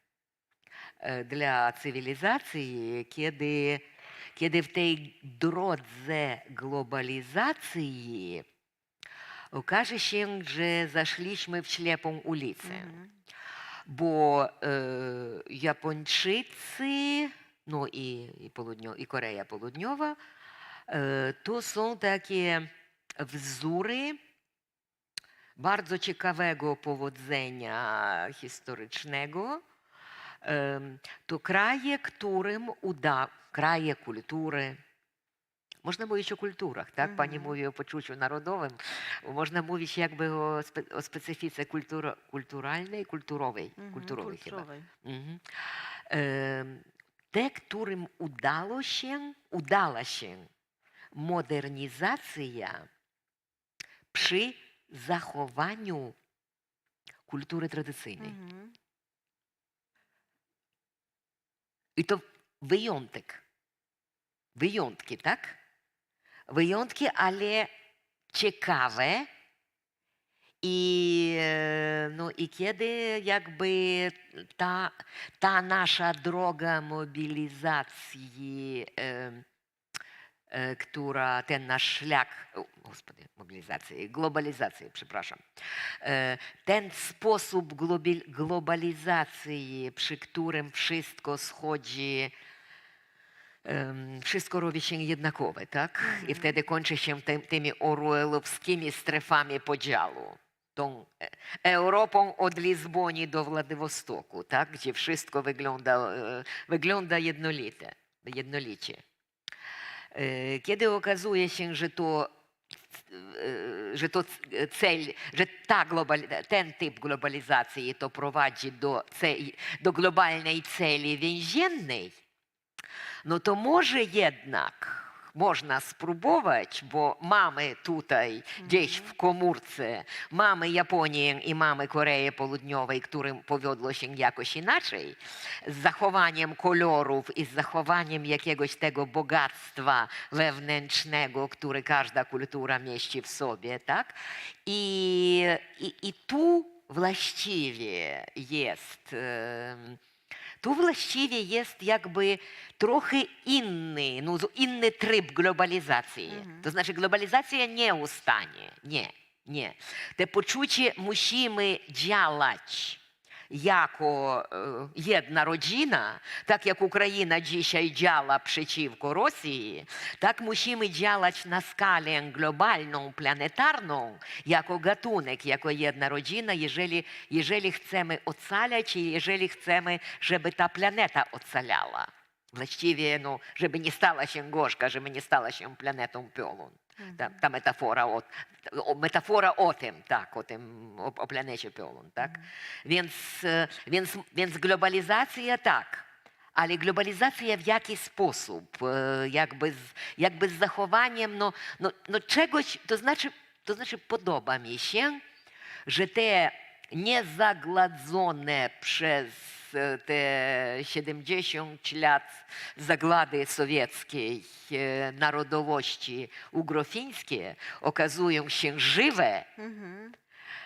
dla cywilizacji, kiedy w tej drodze globalizacji okaże się, że zaszliśmy w ślepą ulicę. Bo Japończycy, no i Korea Południowa, to są takie wzory bardzo ciekawego powodzenia historycznego. To kraje, którym kraje kultury. Można mówić o kulturach, tak? Pani mówi o poczuciu narodowym. Można mówić jakby o specyfice kulturalnej, kulturowej. Kulturowej chyba. Te, którym udała się modernizacja przy zachowaniu kultury tradycyjnej. I to wyjątki, tak? Wyjątki, ale ciekawe. I kiedy jakby ta nasza droga mobilizacji, ten nasz szlak, globalizacji, przepraszam, ten sposób globalizacji, przy którym wszystko schodzi, wszystko robi się jednakowe, tak? I wtedy kończy się tymi orwellowskimi strefami podziału. Tą Europą od Lizbonii do Władywostoku, tak? Gdzie wszystko wygląda jednolicie. Kiedy okazuje się, że ten typ globalizacji to prowadzi do globalnej celi więziennej, no to może jednak można spróbować, bo mamy tutaj gdzieś w komórce, mamy Japonię i mamy Koreę Południową, którym powiodło się jakoś inaczej, z zachowaniem kolorów i z zachowaniem jakiegoś tego bogactwa wewnętrznego, które każda kultura mieści w sobie, tak? I tu właściwie jest... Tu właściwie jest jakby trochę inny tryb globalizacji. To znaczy globalizacja nie ustanie. Nie. Te poczucie musimy działać. jako jedna rodzina, tak jak Ukraina dzisiaj działa przeciwko Rosji, tak musimy działać na skalę globalną, planetarną, jako gatunek, jako jedna rodzina, jeżeli chcemy ocalać i jeżeli chcemy, żeby ta planeta ocalała. Właściwie, no, żeby nie stała się gorzka, żeby nie stała się planetą piolun. Ta metafora o tym, tak, o planecie piolun, tak? Więc globalizacja tak, ale globalizacja w jaki sposób? Jakby z zachowaniem czegoś, to znaczy podoba mi się, że te niezagładzone przez te 70 lat zagłady sowieckiej narodowości ugrofińskie okazują się żywe,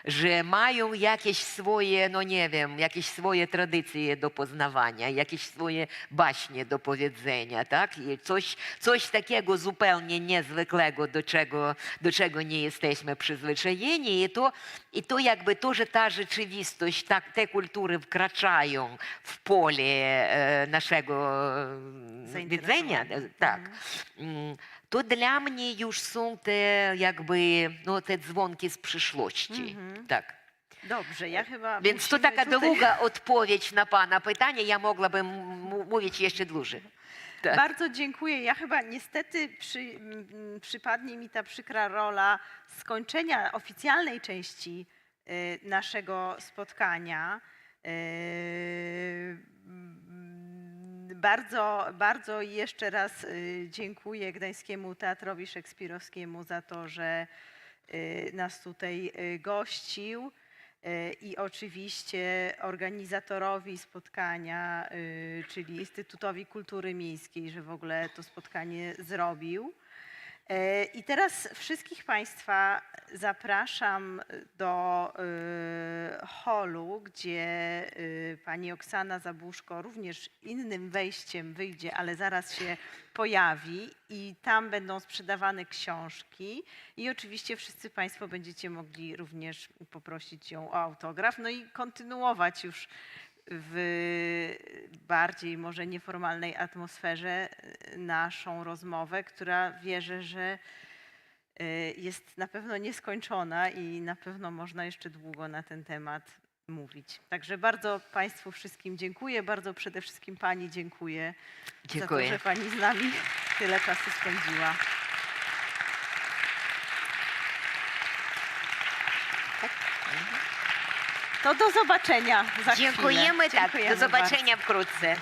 że mają jakieś swoje, no nie wiem, jakieś swoje tradycje do poznawania, jakieś swoje baśnie do powiedzenia, tak? I coś takiego zupełnie niezwykłego, do czego nie jesteśmy przyzwyczajeni. I to jakby to, że ta rzeczywistość, te kultury wkraczają w pole naszego widzenia, tak. To dla mnie już są te jakby, no, te dzwonki z przyszłości. Tak. Dobrze, ja chyba Więc to taka długa odpowiedź na pana pytanie. Ja mogłabym mówić jeszcze dłużej. Tak. Bardzo dziękuję. Ja chyba niestety przypadnie mi ta przykra rola skończenia oficjalnej części naszego spotkania. Bardzo jeszcze raz dziękuję Gdańskiemu Teatrowi Szekspirowskiemu za to, że nas tutaj gościł i oczywiście organizatorowi spotkania, czyli Instytutowi Kultury Miejskiej, że w ogóle to spotkanie zrobił. I teraz wszystkich Państwa zapraszam do holu, gdzie pani Oksana Zabuszko również innym wejściem wyjdzie, ale zaraz się pojawi i tam będą sprzedawane książki i oczywiście wszyscy Państwo będziecie mogli również poprosić ją o autograf, no i kontynuować już w bardziej może nieformalnej atmosferze naszą rozmowę, która wierzę, że jest na pewno nieskończona i na pewno można jeszcze długo na ten temat mówić. Także bardzo Państwu wszystkim dziękuję, bardzo przede wszystkim Pani dziękuję. Dziękuję. Za to, że Pani z nami tyle czasu spędziła. To do zobaczenia za chwilę. Dziękujemy, tak. Do Dziękujemy zobaczenia wkrótce.